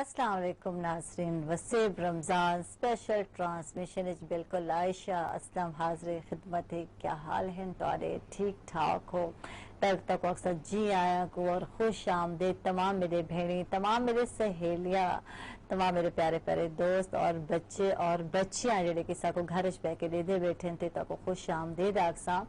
अस्सलाम वालेकुम नाज़रीन, वसीब रमज़ान स्पेशल ट्रांसमिशन इच बिल्कुल आयशा असलम हाज़िर खिदमत है। क्या हाल है तुहारे? ठीक ठाक हो? तक तक अक्सर जी आया को और खुश आमदीद तमाम मेरे भेड़ी, तमाम मेरे सहेलियाँ, तमाम मेरे प्यारे प्यारे दोस्त और बच्चे और बच्चियाँ जेडे कि साको घर च बह के देदे बैठे थे ताको खुश आमदीद आखसा।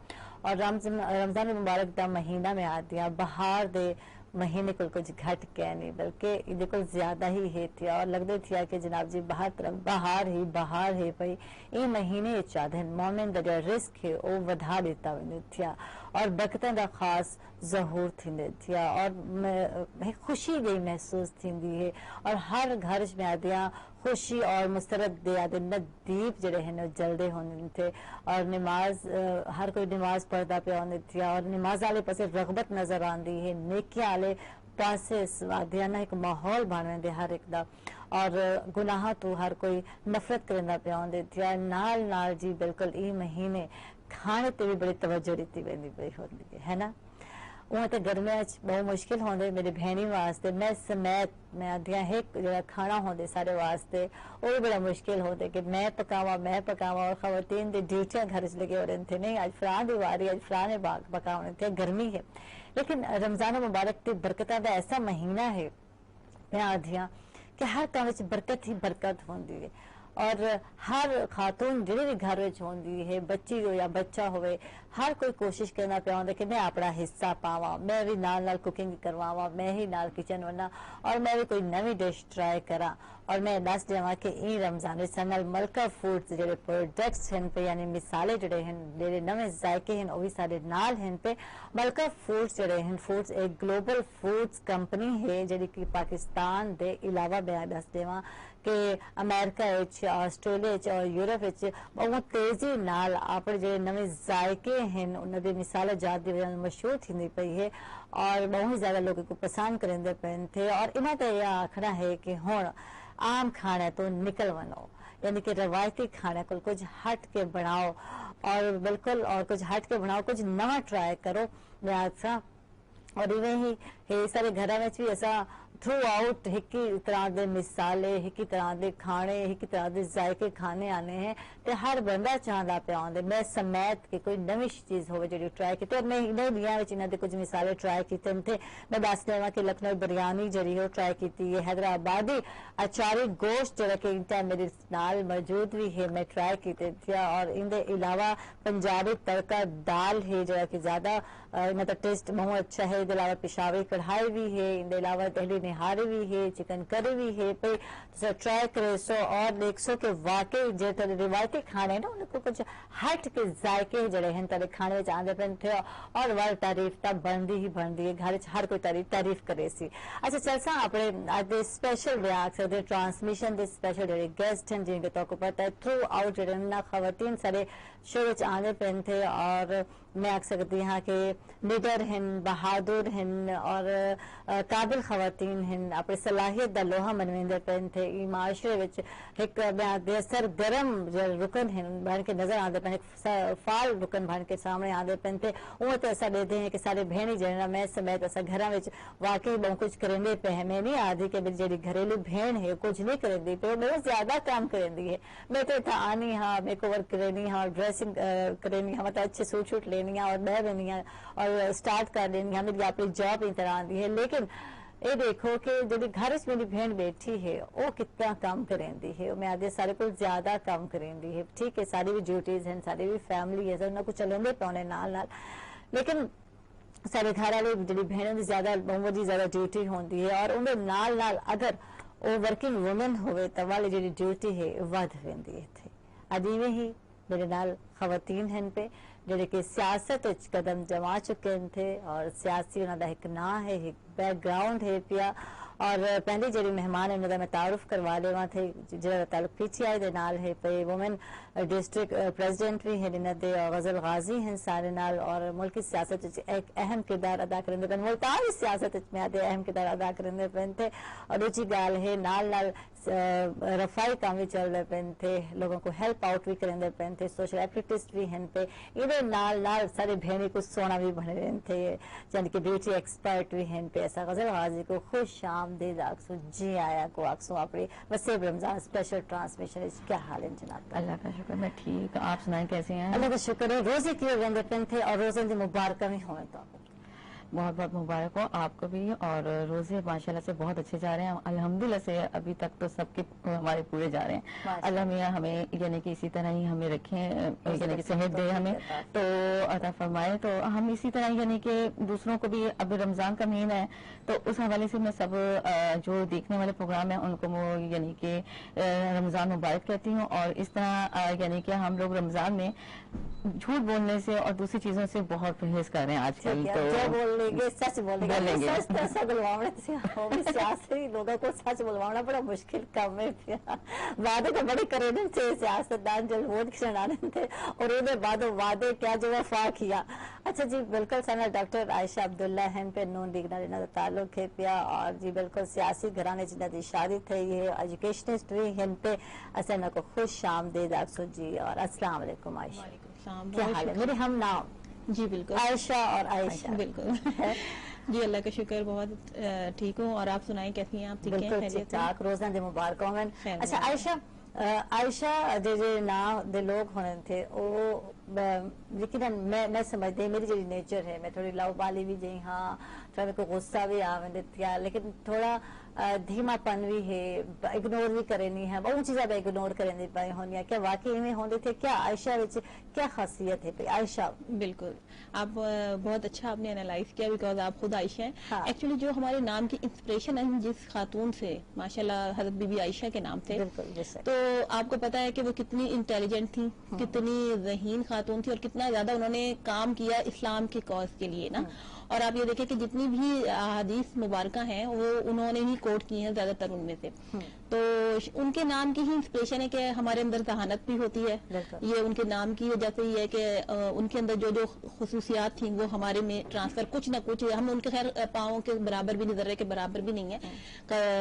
और रमज़ान मुबारक दा महीना में आ दिया, बहार दे महीने को कुछ घट के नहीं बल्कि ये कुछ ज्यादा ही है थी और लगते थे कि जनाब जी बाहर तरफ बहार है भाई ये महीने चादन मोमिन दा जो रिस्क है वो वधा देता थिया और बरकतन दा खास ज़हूर थींदे थिया और खुशी गई महसूस थींदी है और हर घर में आदिया खुशी और मुस्तरद दे आदे दीप जड़े हैं जलदे होने थे और नमाज हर कोई नमाज पढ़ता पे होने थिया और नमाज आले पासे रगबत नजर आंदी है, नेकियां आले पासे स्वादियाना एक माहौल बन हर एक दा और गुनाह तो हर कोई नफरत करेंदा पे होंदे थिया। नाल नाल जी बिल्कुल ई महीने खाने ते भी बड़ी तवज्जो दी वेंदी पई होंदी है ना। उं तो गर्मियां बहुत मुश्किल होंदे मेरी भेणी वास्ते मैं समेत मैं आदिया एक जो खाना होंदे सारे वास्ते वो भी बड़ा मुश्किल होंदे कि मैं पकावा और खवातीन दी ड्यूटियां घर च लगे हो रहे थे नहीं आज फलां दी वारी आज फलां ने पकाने थे गर्मी है। लेकिन रमजान मुबारक की बरकत का ऐसा महीना है मैं आदिया कि हर काम में बरकत ही बरकत होंदी है और हर खातून जिहड़ी भी घर में होंदी है बच्ची हो या बच्चा होवे हर कोई कोशिश करना पिया होंदा कि मैं अपना हिस्सा पावा, मैं भी नाल कुकिंग करवावा, मैं ही नाल किचन वना और मैं भी कोई नवी डिश ट्राई करा। और मैं दस देवा कि ई रमजान सनल मलका फूड्स जेडे प्रोडक्ट्स हैं पे यानी मिसाले जड़े हैं जेडे नवे जायके हैं वही सारे नाल हैं पे मलका फूड्स जड़े हैं फूड्स एक ग्लोबल फूड्स कंपनी है जेडी कि पाकिस्तान दे इलावा मैं दस देवा कि अमेरिका ऑस्ट्रेलिया और यूरोप बहुत तेजी नाल अपने जो नवे जायके हैं उन्होंने मिसाल जात की वजह मशहूर थी पई है और बहुत ही ज्यादा लोगों को पसंद करेंदे पे थे। और इन्हें तो यह आखना है कि हुण आम खाने तो निकल वनो यानी कि रवायती खाने को कुछ हट के बनाओ और बिल्कुल और कुछ हट के बनाओ, कुछ नवा ट्राई करो मैं और इवें ही सारे घर में भी ऐसा थ्रू आउट एक ही तरह के मिसाले एक ही तरह के खाने एक ही तरह के जायके खाने आने हैं तो हर बंदा चाहता पे आंदे मैं समेत कि कोई नवी चीज हो जी ट्राई की और मैं इन्हें दिया इन्हों के कुछ मिसाले ट्राई किए थे। मैं दस देवा कि लखनऊ बिरयानी जी हो ट्राई की है, हैदराबादी अचारी गोश्त जो कि इनका मेरे नाल मौजूद भी है मैं ट्राई किए और इनके अलावा पंजाबी तड़का दाल है जो कि ज्यादा मतलब टेस्ट बहुत अच्छा है। इसके अलावा पिशावरी कढ़ाई भी है, इनके अलावा दहली निहारी भी है, चिकन करी भी है पे तो ट्राई करे सो और देख सो कि वाकई जो रिवायती खाने ना उनको कुछ हट के जायके जड़े हैं तेरे खाने में आंदे पे थे और वह तारीफ तो बनती ही बनती है घर हर कोई तारीफ करे सी। अच्छा चल सा अपने आज स्पेशल ब्याक से ट्रांसमिशन दे स्पेशल जो गेस्ट हैं जिनके तो को पता है थ्रू आउट जो खवातीन सारे शो आंदे पे थे और मैं आख सकती हाँ कि निडर हैं, बहादुर हैं और काबिल खवातीन हैं अपनी सलाहियत का लोहा मनवेंदे पे थे। माशरे एक सरगर्म जो रुकन हैं बन के नजर आते पे फाल रुकन बन के सामने आते पे थे वो तो ऐसा देते हैं कि सारे भेणी जना मैं समेत ऐसा घर में वाकई बहुत कुछ करेंदे पे है। मैं नहीं आदि कि जी घरेलू भेण है कुछ नहीं करेंदी पे बहुत ज्यादा काम करेंदी है। मैं तो इतना आनी हाँ मेक ओवर करेनी हाँ ड्रेसिंग करेनी हाँ मतलब अच्छे सूट शूट लेनी और बह लेनी और स्टार्ट कर देनी हाँ मेरी अपनी जॉब इस तरह आती है। लेकिन ये देखो कि जो घर में मेरी भेड़ बैठी है वो कितना काम करेंदी है, मैं आगे सारे को ज्यादा काम करेंदी है। ठीक है सारी भी ड्यूटीज हैं सारी भी फैमिली है उन्हें कुछ चलेंदे पाने नाल लेकिन सारे घर वाले जी भेड़ों की ज्यादा बहुत ही ज्यादा ड्यूटी होती है और उन्हें नाल नाल अगर वो वर्किंग वुमेन होवे तो वाली जी ड्यूटी है वध वेंदी है। अज इवें ही मेरे नाल खवातीन हैं पे जेडे कि सियासत कदम जमा चुके थे और सियासी उन्होंने एक ना है एक बैकग्राउंड है पिया और पहली जी मेहमान है उन्होंने मैं तारुफ करवा लेवा थे जो ताल्लुक पीटीआई दे नाल है पे वुमेन डिस्ट्रिक्ट प्रेसिडेंट भी है इन्हों दे गजल गाजी हैं सारे नाल और मुल्की सियासत एक अहम किरदार अदा करेंदे पे मुल्तानी सियासत में आते अहम किरदार अदा करेंदे पे थे। और दूसरी गाल है नाल नाल रफाई काम भी चल रहे पेन थे, लोगों को हेल्प आउट भी करेंदे पेन थे, सोशल एक्टिविटीज भी हैं पे इधर नाल नाल सारी बहनी को सोना भी बने रहे थे, यानी कि ब्यूटी एक्सपर्ट भी हैं पे। ऐसा गजल हाजी को खुश आमदीद आक्सो जी आया को आक्सो अपनी वसीब रमजान स्पेशल ट्रांसमिशन। क्या हाल है जनाब? अल्लाह का शुक्र, मैं ठीक। आप सुनाएं कैसे हैं? अल्लाह का शुक्र है। रोजे किए रहते पेन थे और रोजे की मुबारक भी होने तो बहुत बहुत मुबारक हो आपको भी। और रोजे माशाल्लाह से बहुत अच्छे जा रहे हैं अल्हम्दुलिल्लाह से। अभी तक तो सबके हमारे पूरे जा रहे हैं। अल्लाह मियां हमें यानी कि इसी तरह ही हमें रखें, यानी कि सेहत दे हमें तो अता फरमाए। तो हम इसी तरह यानी कि दूसरों को भी, अब रमजान का महीना है तो उस हवाले से मैं सब जो देखने वाले प्रोग्राम है उनको यानी कि रमजान मुबारक कहती हूँ। और इस तरह यानी कि हम लोग रमजान में झूठ बोलने से और दूसरी चीजों से बहुत परहेज कर रहे हैं आजकल। तो सच बोलेंगे सच तो ऐसा बुलवाने से सियासी लोगों को सच बुलवाना बड़ा मुश्किल काम है। वादे तो बड़े करे थे सियासतदान जो वोट खिलाने थे और उन्हें बाद वादे क्या जो वफा किया। अच्छा जी बिल्कुल सना डॉक्टर आयशा अब्दुल्ला हैं पे नून लीग ना ताल्लुक है पिया और जी बिल्कुल सियासी घराने जिन्हें दी शादी थी ये एजुकेशनिस्ट भी हैं पे। असन को खुश आमदीद आक्सो जी और अस्सलाम वालेकुम आयशा, क्या हाल है? मेरे हम नाम जी बिल्कुल आयशा और आयशा बिल्कुल जी अल्लाह का शुक्र बहुत ठीक हूँ। और आप सुनाएं कैसी हैं? आप ठीक हैं? बिल्कुल ठीक ठाक, रोज़ाना दे मुबारक हो। अच्छा आयशा, आयशा जे ना दे लोग होने थे वो लेकिन मैं समझती मेरी जी नेचर है, मैं थोड़ी लव वाली भी जी हाँ, थोड़ा मेरे को गुस्सा भी आ लेकिन थोड़ा धीमापन भी है, इग्नोर भी करनी है, बहुत चीज़ें मैं इग्नोर करनी पाई होनी है। क्या वाकई में होने थे? क्या आयशा विच क्या खासियत है आयशा? बिल्कुल आप बहुत अच्छा आपने एनालाइज किया बिकॉज आप खुद आयशा हैं। हाँ। एक्चुअली जो हमारे नाम की इंस्पिरेशन है जिस खातून से माशाल्लाह हजरत बीबी आयशा के नाम थे, तो आपको पता है कि वो कितनी इंटेलिजेंट थी, कितनी ज़हीन खातून थी और कितना ज्यादा उन्होंने काम किया इस्लाम के कॉज के लिए ना। और आप ये देखें कि जितनी भी हदीस मुबारका हैं वो उन्होंने ही कोट की हैं ज्यादातर उनमें से। तो उनके नाम की ही इंस्पिरेशन है कि हमारे अंदर जहानत भी होती है, ये उनके नाम की वजह से ही है कि उनके अंदर जो जो खुसूसियात थी वो हमारे में ट्रांसफर कुछ ना कुछ, हम उनके खैर पाँव के बराबर भी नहीं, जर्रे के बराबर भी नहीं है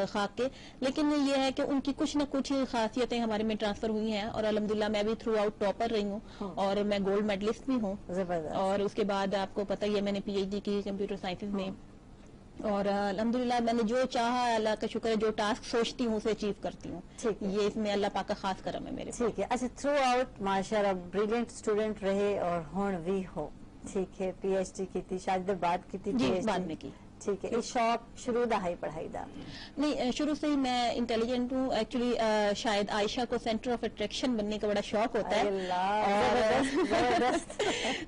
खाक के, लेकिन ये है कि उनकी कुछ ना कुछ खासियतें हमारे में ट्रांसफर हुई हैं। और अल्हम्दुलिल्लाह मैं भी थ्रू आउट टॉपर रही हूँ और मैं गोल्ड मेडलिस्ट भी हूँ। और उसके बाद आपको पता ही है मैंने PhD की कंप्यूटर साइंसेज में। और अल्हम्दुलिल्लाह मैंने जो चाहा, अल्लाह का शुक्र है, जो टास्क सोचती हूँ उसे अचीव करती हूँ। ये इसमें अल्लाह पाक का खास करम है मेरे। ठीक है। अच्छा थ्रू आउट माशाल्लाह ब्रिलियंट स्टूडेंट रहे और होन भी हो, ठीक है। PhD की थी, शायद बाद की थी, बाद में की। ठीक है। शौक शुरू दा है पढ़ाई दा? नहीं, शुरू से ही मैं इंटेलिजेंट हूँ। एक्चुअली शायद आयशा को सेंटर ऑफ अट्रैक्शन बनने का बड़ा शौक होता है।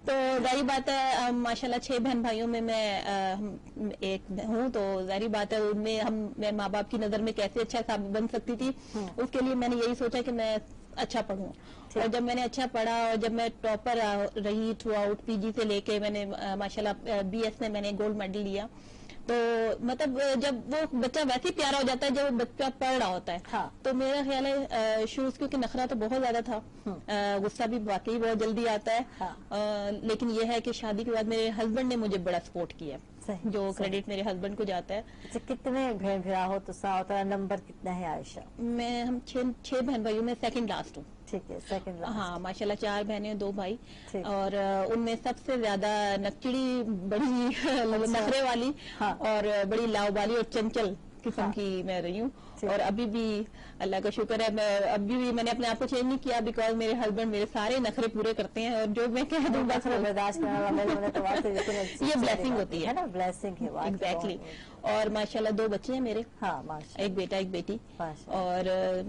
तो जाहिर बात है माशाल्लाह 6 बहन भाइयों में मैं एक हूँ, तो जाहिर बात है उनमें मैं माँ बाप की नजर में कैसे अच्छा साबित बन सकती थी, उसके लिए मैंने यही सोचा कि मैं अच्छा पढ़ूं। और जब मैंने अच्छा पढ़ा और जब मैं टॉपर रही थ्रू आउट PG से लेके मैंने माशाल्लाह BS में मैंने गोल्ड मेडल लिया। तो मतलब जब वो बच्चा वैसे ही प्यारा हो जाता है जब वो बच्चा पढ़ रहा होता है। हाँ। तो मेरा ख्याल है शुरू से, क्योंकि नखरा तो बहुत ज्यादा था, गुस्सा भी वाकई बहुत जल्दी आता है। हाँ। लेकिन ये है कि शादी के बाद मेरे हस्बैंड ने मुझे बड़ा सपोर्ट किया, जो क्रेडिट मेरे हस्बैंड को जाता है। अच्छा कितने बहन भरा हो तो होता है, नंबर कितना है आयशा? हम 6 बहन भाइयों में सेकंड लास्ट हूँ। ठीक है, सेकंड लास्ट। हाँ माशाल्लाह 4 बहनें 2 भाई। और उनमें सबसे ज्यादा नकचड़ी, बड़ी नखरे वाली। हाँ। और बड़ी लाव वाली और चंचल किस्म की मैं रही हूँ। और अभी भी अल्लाह का शुक्र है, मैं अभी भी मैंने अपने आप को चेंज नहीं किया बिकॉज मेरे हस्बैंड मेरे सारे नखरे पूरे करते हैं और जो मैं कह दूँ बस बर्दाश्त ये ब्लेसिंग होती है ना, ब्लेसिंग है। एग्जैक्टली। और माशाल्लाह 2 बच्चे हैं मेरे। हाँ माशाल्लाह, एक बेटा एक बेटी। और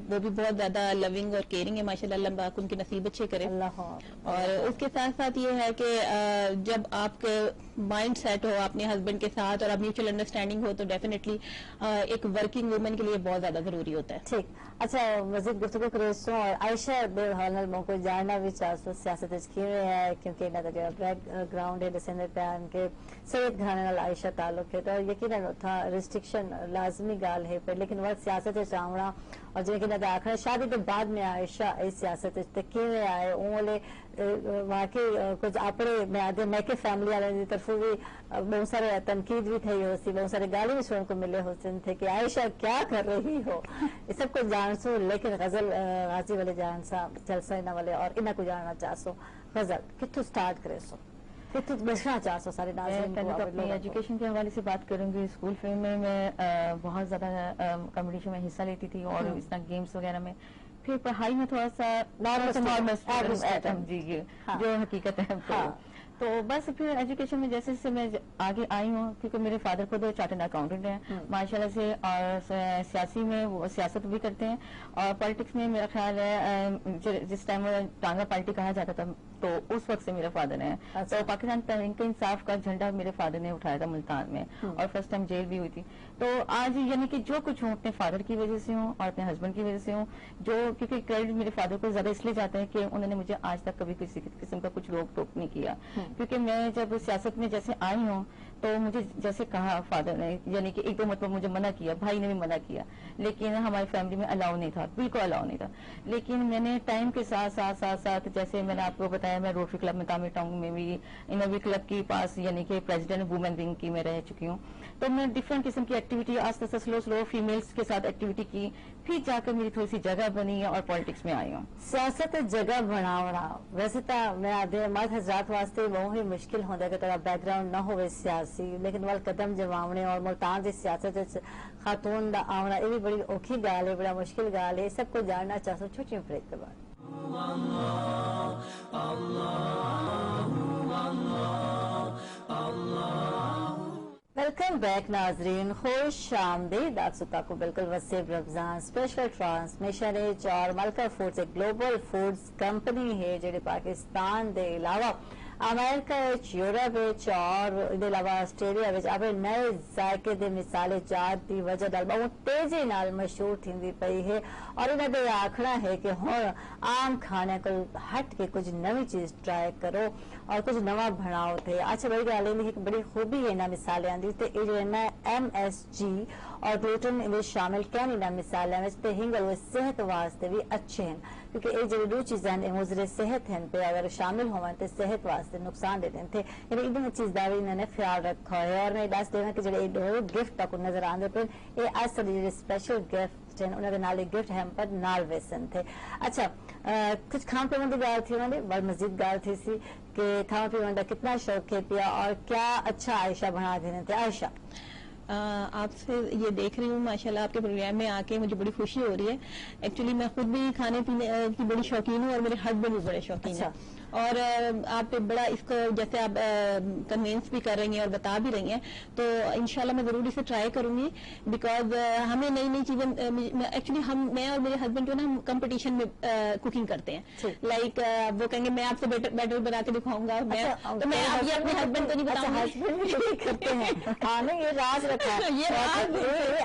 वो भी बहुत ज्यादा लविंग और केयरिंग है माशाल्लाह, अल्लाह पाक उनके नसीब अच्छे करे। और उसके साथ साथ ये है कि जब आपके माइंड सेट हो अपने हस्बैंड के साथ और म्यूचुअल अंडरस्टैंडिंग हो तो डेफिनेटली एक वर्किंग वुमन के लिए बहुत ज्यादा जरूरी होता है। ठीक। अच्छा मजीद गुफ्तगू करें और आयशा बेहाल को जानना भी चाहूँ सियासत है, क्योंकि इन्होंने जो बैकग्राउंड है डिसेंडर प्यान के सैयद घराने आयशा ताल्लुक है, तो यकीन था रिस्ट्रिक्शन लाजमी गाल है पर लेकिन वक्त सियासत चावड़ा اور جن کے آخر شادی کے بعد میں عائشہ سیاست کیویں آئے وہ واقعی کچھ اپنے میکے فیملی والے کی طرف بھی بہت سارے تنقید بھی تھی ہو سی بہت سارے گالی بھی سننے کو ملے ہوتے تھے کہ عائشہ کیا کر رہی ہو یہ سب کو جان سو لیکن غزل غازی والے جان سا جلسہ انہاں والے اور انہاں کو جاننا چاہ سو غزل کتوں سٹارٹ کرے سو کتوں بچنا چاہ سو سارے ناظرین پہلے تو اپنی ایجوکیشن کے حوالے سے بات کروں گی. اسکول فلم میں بہت زیادہ کمپٹیشن میں حصہ لیتی تھی اور اس طرح گیمس وغیرہ میں. پھر پڑھائی میں تھوڑا سا نارمل جی جو حقیقت ہے تو بس پھر ایجوکیشن میں جیسے جیسے میں آگے آئی ہوں کیونکہ میرے فادر خود چارٹرڈ اکاؤنٹنٹ ہیں ماشاءاللہ سے اور سیاسی میں وہ سیاست بھی کرتے ہیں اور پالیٹکس میں میرا خیال ہے جس ٹائم ٹانگا پارٹی کہا جاتا تھا تو اس وقت سے میرا فادر ہے تو پاکستان تحریک انصاف کا جھنڈا میرے فادر نے اٹھایا تھا ملتان میں اور فرسٹ ٹائم جیل بھی ہوئی تھی. تو آج یعنی کہ جو کچھ ہوں اپنے فادر کی وجہ سے ہوں اور اپنے ہسبینڈ کی وجہ سے ہوں جو کیونکہ کریڈٹ میرے فادر کو زیادہ اس لیے جاتا ہے کہ انہوں نے مجھے آج تک کبھی کسی قسم کا کچھ روک ٹوک نہیں کیا کیونکہ میں جب سیاست میں جیسے آئی ہوں تو مجھے جیسے کہا فادر نے یعنی کہ ایک دو مرتبہ مجھے منع کیا بھائی نے بھی منع کیا لیکن ہماری فیملی میں الاؤ نہیں تھا بالکل الاؤ نہیں تھا. لیکن میں نے ٹائم کے ساتھ جیسے میں نے آپ کو بتایا میں روٹری کلب میں تعمیر ٹاؤن میں بھی انوی کلب کے پاس یعنی کہ پریزیڈنٹ وومن ونگ کی میں رہ چکی ہوں تو میں ڈفرینٹ قسم کی ایکٹیویٹی آستے آستے سلو فیمیلز کے ساتھ ایکٹیویٹی کی پھر جا کر میری تھوڑی سی جگہ بنی اور پالیٹکس میں آئی ہوں. سیاست جگہ بناونا ویسے تو میں آدھے مرد حضرات واسطے بہت ہی مشکل ہوتا ہے کہ تیرا بیک گراؤنڈ نہ ہوئے سیاسی لیکن وال قدم جماونے اور ملتان کی سیاست خاتون دا آونا یہ بھی بڑی اوکھی گال ہے بڑا مشکل گال ہے سب کو جاننا چاہ سو چھوٹی بریک کے بعد. ویلکم بیک ناظرین خوش آمدید آپ سب کو بالکل وسیب رمضان اسپیشل ٹرانسمیشن اور ملکہ فوڈز ایک گلوبل فوڈز کمپنی ہے جڑی پاکستان دے علاوہ امریکہ یورپ اور علاوہ آسٹریلیا اپنے نئے ذائقے دے مثالیں جات کی وجہ نال بہت تیزی نال مشہور تھی پئی ہے اور انہوں نے آخنا ہے کہ ہوں عام کھانے کو ہٹ کے کچھ نئی چیز ٹرائی کرو اور کچھ نواں بناؤ تھے. اچھا بڑی گل ہے ایک بڑی خوبی ہے انہاں مثالیں آندی تے یہ جو ہے MSG اور گلوٹن شامل کہیں انہاں مثالیں تے ہنگل وہ صحت واسطے بھی اچھے ہیں کیونکہ یہ جو دو چیزیں مضر صحت ہیں پہ اگر شامل ہوں تو صحت واسطے نقصان دے دیں تھے یعنی ان چیز کا بھی انہوں نے خیال رکھا ہے. اور میں دس دینا کہ جڑے گفٹ تک نظر آتے پہ یہ اصل جڑے اسپیشل گفٹ ہیں انہوں نے گفٹ ہیمپر نال ویسن تھے. اچھا کچھ کھان پین کی گال تھی انہوں نے بڑی مزید گال تھی سی کہ کھان پین کا کتنا شوق ہے پیا اور کیا اچھا عائشہ بنا دینے تھے. عائشہ آپ سے یہ دیکھ رہی ہوں ماشاءاللہ آپ کے پروگرام میں آ کے مجھے بڑی خوشی ہو رہی ہے. ایکچولی میں خود بھی کھانے پینے کی بڑی شوقین ہوں اور میرے ہسبینڈ بھی بڑے شوقین ہیں اور آپ بڑا اس کو جیسے آپ کنوینس بھی کر رہی ہیں اور بتا بھی رہی ہیں تو انشاءاللہ میں ضرور اسے ٹرائی کروں گی بیکاز ہمیں نئی نئی چیزیں ایکچولی میں اور میرے ہسبینڈ جو ہے نا کمپٹیشن میں کوکنگ کرتے ہیں لائک وہ کہیں گے میں آپ سے بیٹر بنا کے دکھاؤں گا تو میں اب یہ اپنے ہسبینڈ کو نہیں بتاؤں کرتے ہیں ہاں یہ راز رکھا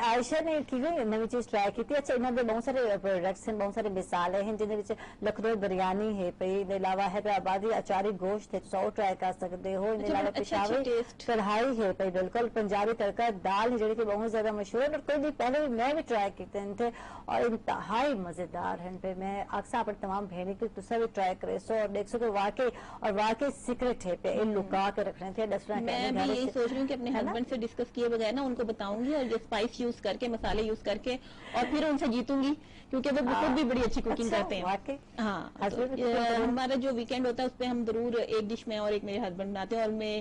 عائشہ نے نئی چیز ٹرائی کی. اچھا انہوں نے بہت سارے پروڈکٹس ہیں بہت سارے مثالیں ہیں جن لکھنؤ بریانی ہے پی علاوہ حیدرآبادی اچاری گوشت ہے سو ٹرائی کر سکتے ہو علاوہ پشاوری کڑھائی ہے پی بالکل پنجابی تڑکا دال ہے جڑی کہ بہت زیادہ مشہور ہے اور کوئی بھی پہلے بھی میں بھی ٹرائی کیتے تھے اور انتہائی مزیدار ہیں پہ میں اکثر اپنے تمام بہنیں کی تصا بھی ٹرائی کرے سو اور دیکھ سو کہ واقعی سیکرٹ ہے پہ لکا کے رکھنے تھے. میں بھی یہی سوچ رہی ہوں کہ اپنے ہسبینڈ سے ڈسکس کیے بغیر نا ان کو بتاؤں گی اور یہ اسپائس یوز کر کے مسالے یوز کر کے اور پھر ان سے جیتوں گی کیونکہ وہ خود بھی بڑی اچھی کوکنگ کرتے ہیں. ہاں ہمارا جو ویکینڈ ہوتا ہے اس پہ ہم ضرور ایک ڈش میں اور ایک میرے ہسبینڈ بناتے ہیں اور میں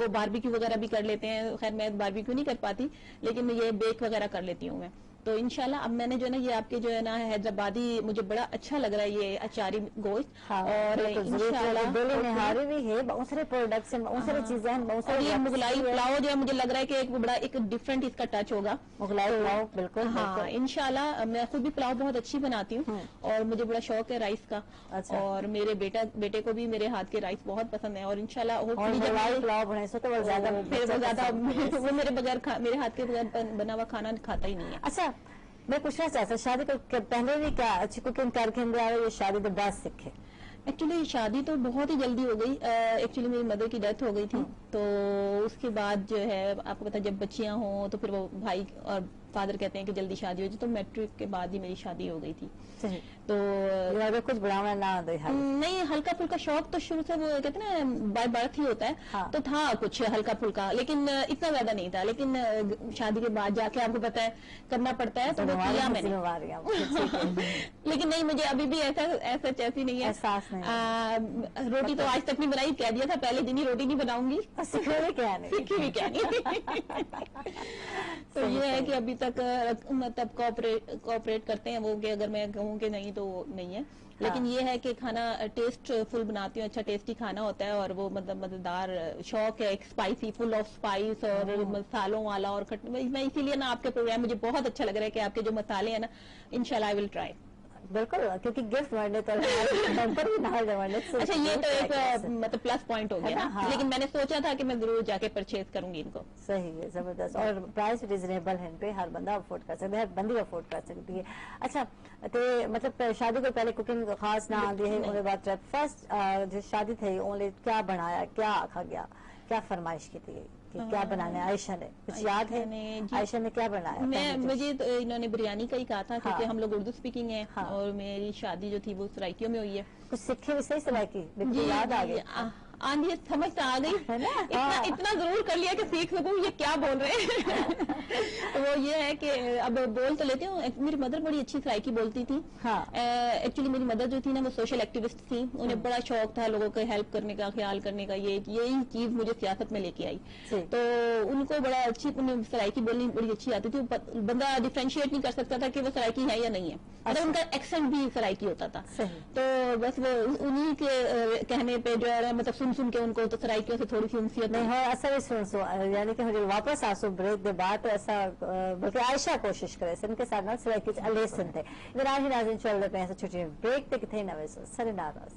وہ باربیکیو وغیرہ بھی کر لیتے ہیں. خیر میں باربیکیو نہیں کر پاتی لیکن میں یہ بیک وغیرہ کر لیتی ہوں میں. تو انشاءاللہ اب میں نے جو ہے نا یہ آپ کے جو ہے نا حیدرآبادی مجھے بڑا اچھا لگ رہا ہے یہ اچاری گوشت اور انشاءاللہ نہاری بھی ہے بہت سارے پروڈکٹس ہیں بہت ساری چیزیں ہیں بہت سارے یہ مغلائی پلاؤ جو ہے مجھے لگ رہا ہے کہ ایک بڑا ایک ڈفرینٹ اس کا ٹچ ہوگا مغلائی پلاؤ بالکل. ہاں انشاءاللہ میں خود بھی پلاؤ بہت اچھی بناتی ہوں اور مجھے بڑا شوق ہے رائس کا اور میرے بیٹے کو بھی میرے ہاتھ کے رائس بہت پسند ہے اور انشاءاللہ پلاؤ بنے سو تو زیادہ وہ میرے ہاتھ کے بغیر بنا ہوا کھانا کھاتا ہی نہیں ہے. اچھا میں پوچھنا چاہتا شادی کو پہلے بھی کیا اچھی کوکنگ کر کے یہ شادی کے بعد سیکھے؟ ایکچولی شادی تو بہت ہی جلدی ہو گئی. ایکچولی میری مدر کی ڈیتھ ہو گئی تھی تو اس کے بعد جو ہے آپ کو پتا جب بچیاں ہوں تو پھر وہ بھائی اور फादर कहते हैं कि जल्दी शादी हो जाए, तो मैट्रिक के बाद ही मेरी शादी हो गई थी। तो अगर कुछ बढ़ावा ना नहीं, हल्का फुल्का शौक तो शुरू से वो कहते हैं ना बाय बर्थ ही होता है। हाँ। तो था कुछ हल्का फुल्का, लेकिन इतना ज्यादा नहीं था। लेकिन शादी के बाद जाके आपको पता है करना पड़ता है, तो किया मैंने। लेकिन नहीं, मुझे अभी भी ऐसा ऐसी नहीं है, एहसास नहीं। रोटी तो आज तक नहीं बनाई, कह दिया था पहले दिन ही रोटी नहीं बनाऊंगी, सीखी भी क्या नहीं। तो ये है कि अभी तक मतलब कोऑपरेट करते हैं वो, कि अगर मैं कहूँ कि नहीं तो नहीं है। लेकिन ये है कि खाना टेस्ट फुल बनाती हूँ, अच्छा टेस्टी खाना होता है, और वो मतलब मजेदार शौक है, एक स्पाइसी, फुल ऑफ स्पाइस और मसालों वाला और मैं इसीलिए ना आपके प्रोग्राम मुझे बहुत अच्छा लग रहा है कि आपके जो मसाले हैं ना, इंशाल्लाह आई विल ट्राई। बिल्कुल, क्योंकि गिफ्ट वर्ल्ड तो अच्छा, ये तो एक मतलब प्लस पॉइंट हो गया ना। हाँ। लेकिन मैंने सोचा था कि मैं जरूर जाके परचेज करूंगी इनको। सही है, जबरदस्त, और प्राइस रिजनेबल है इन पे, हर बंदा अफोर्ड कर सकता है, हर बंदी अफोर्ड कर सकती है। अच्छा, तो मतलब शादी को पहले कुकिंग खास ना आती है, उसके बाद फर्स्ट जो शादी थी ओनली क्या बनाया, क्या आखा गया, क्या फरमाइश की थी कि क्या बनाना है? आयशा ने कुछ याद है? आयशा ने क्या बनाया? मुझे तो इन्होंने बिरयानी का ही कहा था, क्योंकि हम लोग उर्दू स्पीकिंग है। हाँ। और मेरी शादी जो थी वो सराइकियों में हुई है। कुछ सीखे भी सही सराइकी, याद आ गई? आंधी समझ तो आ गई है ना। इतना जरूर कर लिया कि सीख सकूं ये क्या बोल रहे हैं। तो वो ये है कि अब बोल तो लेती हूँ। मेरी मदर बड़ी अच्छी सराइकी बोलती थी। एक्चुअली मेरी मदर जो थी ना वो सोशल एक्टिविस्ट थी, उन्हें बड़ा शौक था लोगों को हेल्प करने का, ख्याल करने का। यही चीज मुझे सियासत में लेके आई। तो उनको बड़ा अच्छी सराइकी बोलनी बड़ी अच्छी आती थी। बंदा डिफ्रेंशिएट नहीं कर सकता था कि वो सराइकी है या नहीं है, मतलब उनका एक्सेंट भी सराइकी होता था। तो बस वो उन्हीं के कहने पे जो है मतलब सुन के उनको तो सराइकियों से थोड़ी सी उनसियत नहीं है। असर सुन यानी कि मुझे वापस आसो ब्रेक दे बात ऐसा, बल्कि आयशा कोशिश करे इनके साथ ना सराइकी अले सुनते इधर आज नाज़रीन चल रहे हैं छुट्टी ब्रेक ते किथे नवे सो सरे नाराज।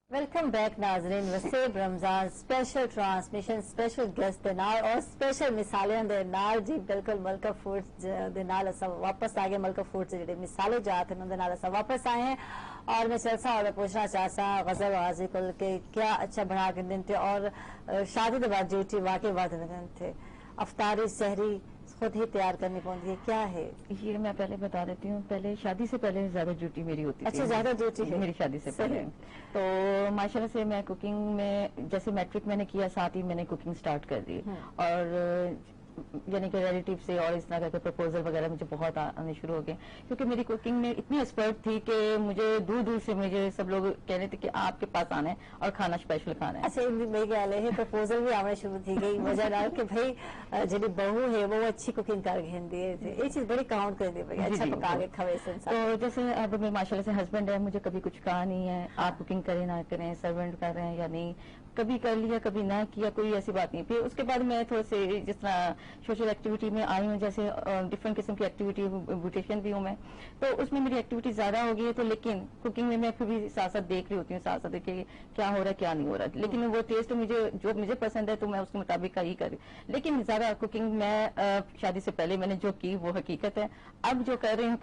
वेलकम बैक नाजरीन, Waseeb Ramzan special transmission special guest दे नाल और स्पेशल मिसालें दे नाल जी। बिल्कुल मलका फूड्स दे नाल अस वापस आ गए। मलका फूड्स जेडे मिसाले जात हैं उनके नाल अस वापस आए हैं। और मैं चलसा और पूछना चाहता गजल गाजी कुल के क्या अच्छा बना के दिन थे, और शादी के बाद ड्यूटी वाकई बाद दिन थे, अफ्तारी सहरी खुद ही तैयार करनी पड़ती है, क्या है ये मैं पहले बता देती हूँ। पहले शादी से पहले ज्यादा ड्यूटी मेरी होती थी। अच्छा, ज्यादा ड्यूटी है मेरी शादी से पहले। तो माशाल्लाह से मैं कुकिंग में जैसे मैट्रिक मैंने किया, साथ ही मैंने कुकिंग स्टार्ट कर दी। और यानी कि रिलेटिव से और इस तरह के प्रपोजल वगैरह मुझे बहुत आने शुरू हो गए, क्योंकि मेरी कुकिंग में इतनी एक्सपर्ट थी कि मुझे दूर दूर से मुझे सब लोग कह रहे थे कि आपके पास आना है और खाना स्पेशल खाना है। अच्छा, मेरी गल है प्रपोजल भी आना शुरू थी गई वजह कि भाई जी बहू है वो अच्छी कुकिंग कर हिंदी है, ये चीज बड़ी काउंट कर दी, अच्छा पका के खवे। तो जैसे अब मेरे माशाल्लाह से हस्बैंड है, मुझे कभी कुछ कहा नहीं है आप कुकिंग करें ना करें, सर्वेंट कर रहे हैं या नहीं, कभी कर लिया कभी ना किया, कोई ऐसी बात नहीं। फिर उसके बाद मैं थोड़े से जिस तरह सोशल एक्टिविटी में आई हूँ, जैसे डिफरेंट किस्म की एक्टिविटी, ब्यूटिशियन भी हूँ मैं, तो उसमें मेरी एक्टिविटी ज्यादा हो गई है। तो लेकिन कुकिंग में मैं फिर भी साथ साथ देख रही होती हूँ, साथ साथ देख क्या हो रहा है क्या नहीं हो रहा है। लेकिन वो टेस्ट मुझे जो मुझे पसंद है तो मैं उसके मुताबिक का ही कर। लेकिन ज्यादा कुकिंग मैं शादी से पहले मैंने जो की वो हकीकत है। अब जो कर रही हूँ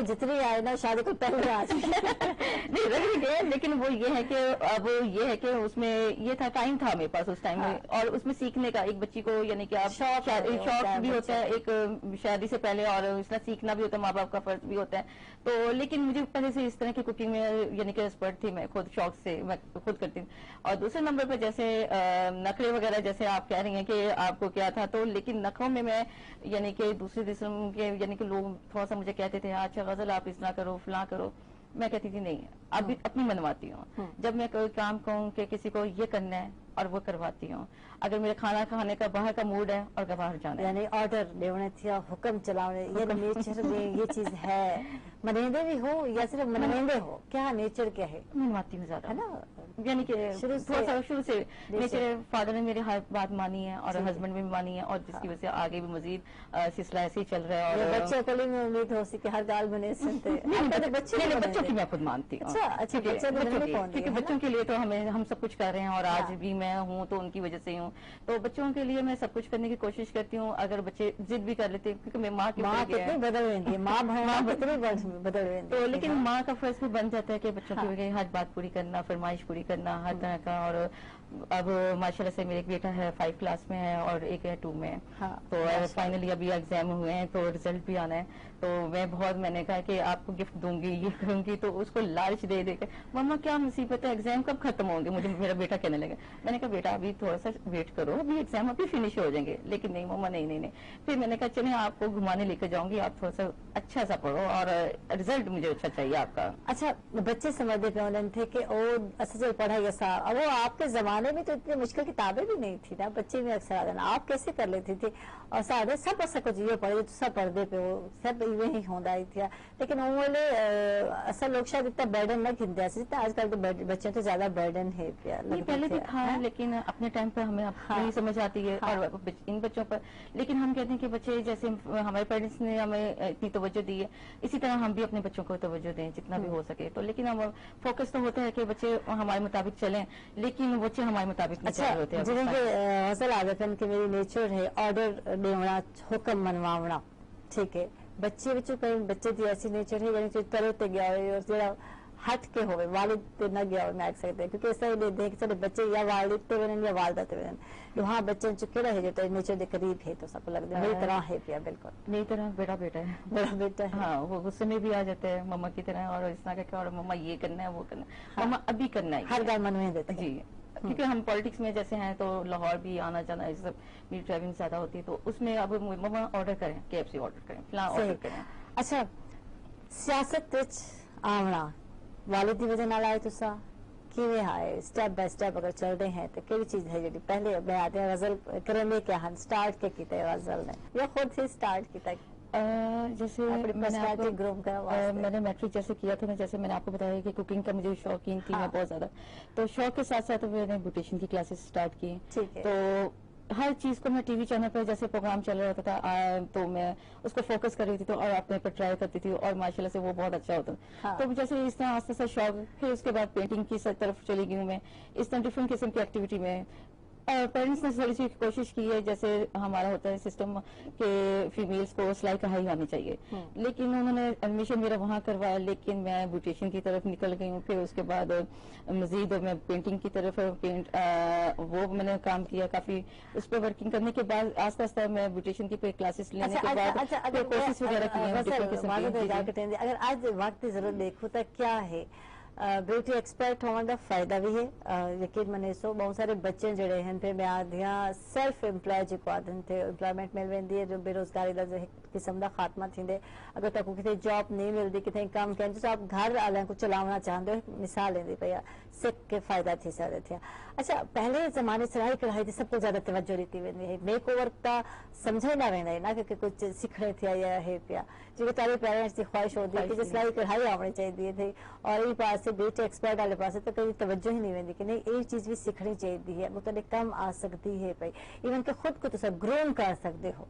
जितनी आए ना शादी को पहले आज नहीं रह गए, लेकिन वो ये है कि अब ये है कि उसमें ये था टाइम था मेरे पास उस टाइम में, और उसमें सीखने का एक बच्ची को यानी कि आप शौक भी होता है एक शादी से पहले, और इसमें सीखना भी होता है, माँ बाप का फर्ज भी होता है। तो लेकिन मुझे पहले से इस तरह की कुकिंग में यानी कि एक्सपर्ट थी, मैं खुद शौक से मैं खुद करती हूँ। और दूसरे नंबर पर जैसे नखरे वगैरह जैसे आप कह रही हैं कि आपको क्या था, तो लेकिन नखरों में मैं यानी कि दूसरे किस्म के यानी कि लोग थोड़ा सा मुझे कहते थे अच्छा गजल आप इतना करो फलां करो, मैं कहती थी नहीं अभी अपनी मनवाती हूँ। जब मैं कोई काम कहूँ कि किसी को ये करना है और वो करवाती हूँ। अगर मेरे खाना खाने का बाहर का मूड है और बाहर जाना है, यानी ऑर्डर देने थी हुक्म चलाने, ये नेचर में ये चीज है। मनेंदे भी हो या सिर्फ मनेंदे हो, क्या नेचर क्या है? मनवाती हूँ ज्यादा, है ना। यानी कि शुरू से मेरे फादर ने मेरी हर बात मानी है और हस्बैंड भी मानी है, और जिसकी वजह से आगे भी मजीद सिलसिला ऐसे ही चल रहा है। और बच्चों को भी उम्मीद हो सी कि हर गाल बने सुनते बच्चों की मैं खुद मानती हूँ। अच्छा, क्योंकि बच्चों के लिए तो हम सब कुछ कर रहे हैं, और आज भी मैं हूँ तो उनकी वजह से ही हूँ। तो बच्चों के लिए मैं सब कुछ करने की कोशिश करती हूँ। अगर बच्चे जिद भी कर लेते हैं, क्योंकि मैं माँ कितनी बदल रही है, माँ कितनी बदल रहे तो लेकिन माँ का फर्ज भी बन जाता है कि बच्चों की हर बात पूरी करना, फरमाइश पूरी करना हर तरह का। और अब माशाल्लाह से मेरे एक बेटा है 5 क्लास में है और एक है 2 में। तो फाइनली अभी एग्जाम हुए हैं तो रिजल्ट भी आना है, तो मैंने कहा कि आपको गिफ्ट दूंगी, ये करूंगी, तो उसको लालच दे देकर मम्मा क्या मुसीबत है, एग्जाम कब खत्म होंगे, मुझे मेरा बेटा कहने लगा। मैंने कहा बेटा अभी थोड़ा सा वेट करो, अभी एग्जाम अभी फिनिश हो जाएंगे। लेकिन नहीं मम्मा, नहीं। फिर मैंने कहा चलिए आपको घुमाने लेकर जाऊंगी, आप थोड़ा सा अच्छा सा पढ़ो और रिजल्ट मुझे अच्छा चाहिए आपका। अच्छा, बच्चे समझते पे थे कि असल पढ़ाई ऐसा, और वो आपके जमाने में तो इतनी मुश्किल किताबें भी नहीं थी ना, बच्चे में अक्सर आ जाना, आप कैसे कर लेती थी? और सारे सब ऐसा कुछ ये पढ़े तो सब पर्दे पे वो सब इवे ही होंदा ही था। लेकिन उन्होंने असल लोग शायद इतना बर्डन न खिंदा जितना आजकल के बच्चे तो ज्यादा बर्डन है। पहले भी था, लेकिन अपने टाइम पे हमें नहीं समझ आती है और इन बच्चों पर। लेकिन हम कहते हैं कि बच्चे जैसे हमारे पेरेंट्स ने हमें इतनी तवज्जो दी है, इसी तरह हम भी अपने बच्चों को तवज्जो दें जितना भी हो सके। तो लेकिन हम फोकस तो होता है कि बच्चे हमारे मुताबिक चलें, लेकिन बच्चे हमारे मुताबिक नहीं चल होते हैं। जिन्हें हौसल आदतन की मेरी नेचर है ऑर्डर देना, हुक्म मनवावना, ठीक है। बच्चे कई बच्चे की ऐसी नेचर है यानी तरह ते गया हो और जरा हट के होवे वालिद ते न गया हो, मैं आख सकते हैं क्योंकि ऐसा ही देख चले बच्चे या वालिद ते वेन या वालदा ते वेन वहाँ बच्चे चुके रहे जो तो नेचर के करीब है, तो सबको लगता है मेरी तरह है पिया, बिल्कुल मेरी तरह बेटा है, बड़ा बेटा है। हाँ, वो गुस्से में भी आ जाते हैं मम्मा की तरह, और इस तरह का, और मम्मा ये करना है वो करना है, मम्मा अभी करना है, हर गाल मन में देते जी। क्योंकि हम पॉलिटिक्स में जैसे हैं तो लाहौर भी आना जाना ये सब, मेरी ट्रैवलिंग ज्यादा होती है, तो उसमें अब मम्मा ऑर्डर करें, KFC ऑर्डर करें, फिलहाल ऑर्डर करें। अच्छा, सियासत आवना वालिद की वजह नाल आए तुसा किवें आए? स्टेप बाय स्टेप अगर चल रहे हैं तो केड़ी चीज है जी पहले मैं आते हैं गजल करने क्या हम स्टार्ट के कीते गजल ने या खुद से स्टार्ट किया? जैसे मैंने मैट्रिक जैसे किया था ना, जैसे मैंने आपको बताया कि कुकिंग का मुझे शौकीन थी मैं बहुत ज्यादा, तो शौक के साथ साथ मैंने ब्यूटिशियन की क्लासेस स्टार्ट की। तो हर चीज को मैं टीवी चैनल पर जैसे प्रोग्राम चल रहा था तो मैं उसको फोकस कर रही थी, तो और अपने पर ट्राई करती थी और माशाल्लाह से वो बहुत अच्छा होता। तो जैसे इस तरह आस्ते आस्ते शौक, फिर उसके बाद पेंटिंग की तरफ चली गई हूँ मैं, इस तरह डिफरेंट किस्म की एक्टिविटी में। और पेरेंट्स ने थोड़ी सी कोशिश की है, जैसे हमारा होता है सिस्टम के फीमेल्स को सिलाई कढ़ाई आनी चाहिए, लेकिन उन्होंने एडमिशन मेरा वहाँ करवाया, लेकिन मैं ब्यूटिशियन की तरफ निकल गई हूँ। फिर उसके बाद मजीद मैं पेंटिंग की तरफ वो मैंने काम किया काफी, उस पर वर्किंग करने के बाद आस्ते आस्ते मैं ब्यूटिशियन की क्लासेस लेने के बाद कोर्सेस वगैरह किए। अगर आज वक्त की जरूरत देखो तो क्या है ब्यूटी एक्सपर्ट होने का फायदा भी है, यकीन मने सो बहुत सारे बच्चे जड़े हैं पे मैं आदिया सेल्फ एम्प्लॉय जो आदन थे एम्प्लॉयमेंट मिल वेंदी है, जो बेरोजगारी का किस्म का खात्मा थींदे। अगर तक कितने जॉब नहीं मिलती, कितने कम करें तो आप घर वाले को चलावना चाहते हो, मिसाल लेंदी पे सिख के फायदा थी सकते थे। अच्छा, पहले जमाने सिलाई कढ़ाई सबको ज्यादा तवज्जो दी वेंदी है, मेक ओवर का समझे ना वेंदा है ना कि कुछ सीखने थे या है पिया जो तारे पेरेंट्स की ख्वाहिश होती है कि सिलाई कढ़ाई आनी चाहिए थी, और ये पास ब्यूटी एक्सपर्ट वाले पास तो कभी तवज्जो ही नहीं वेंदी कि नहीं ये चीज भी सीखनी चाहिए है, मुतने कम आ सकती है भाई, इवन के खुद को तो ग्रोम कर सकते हो,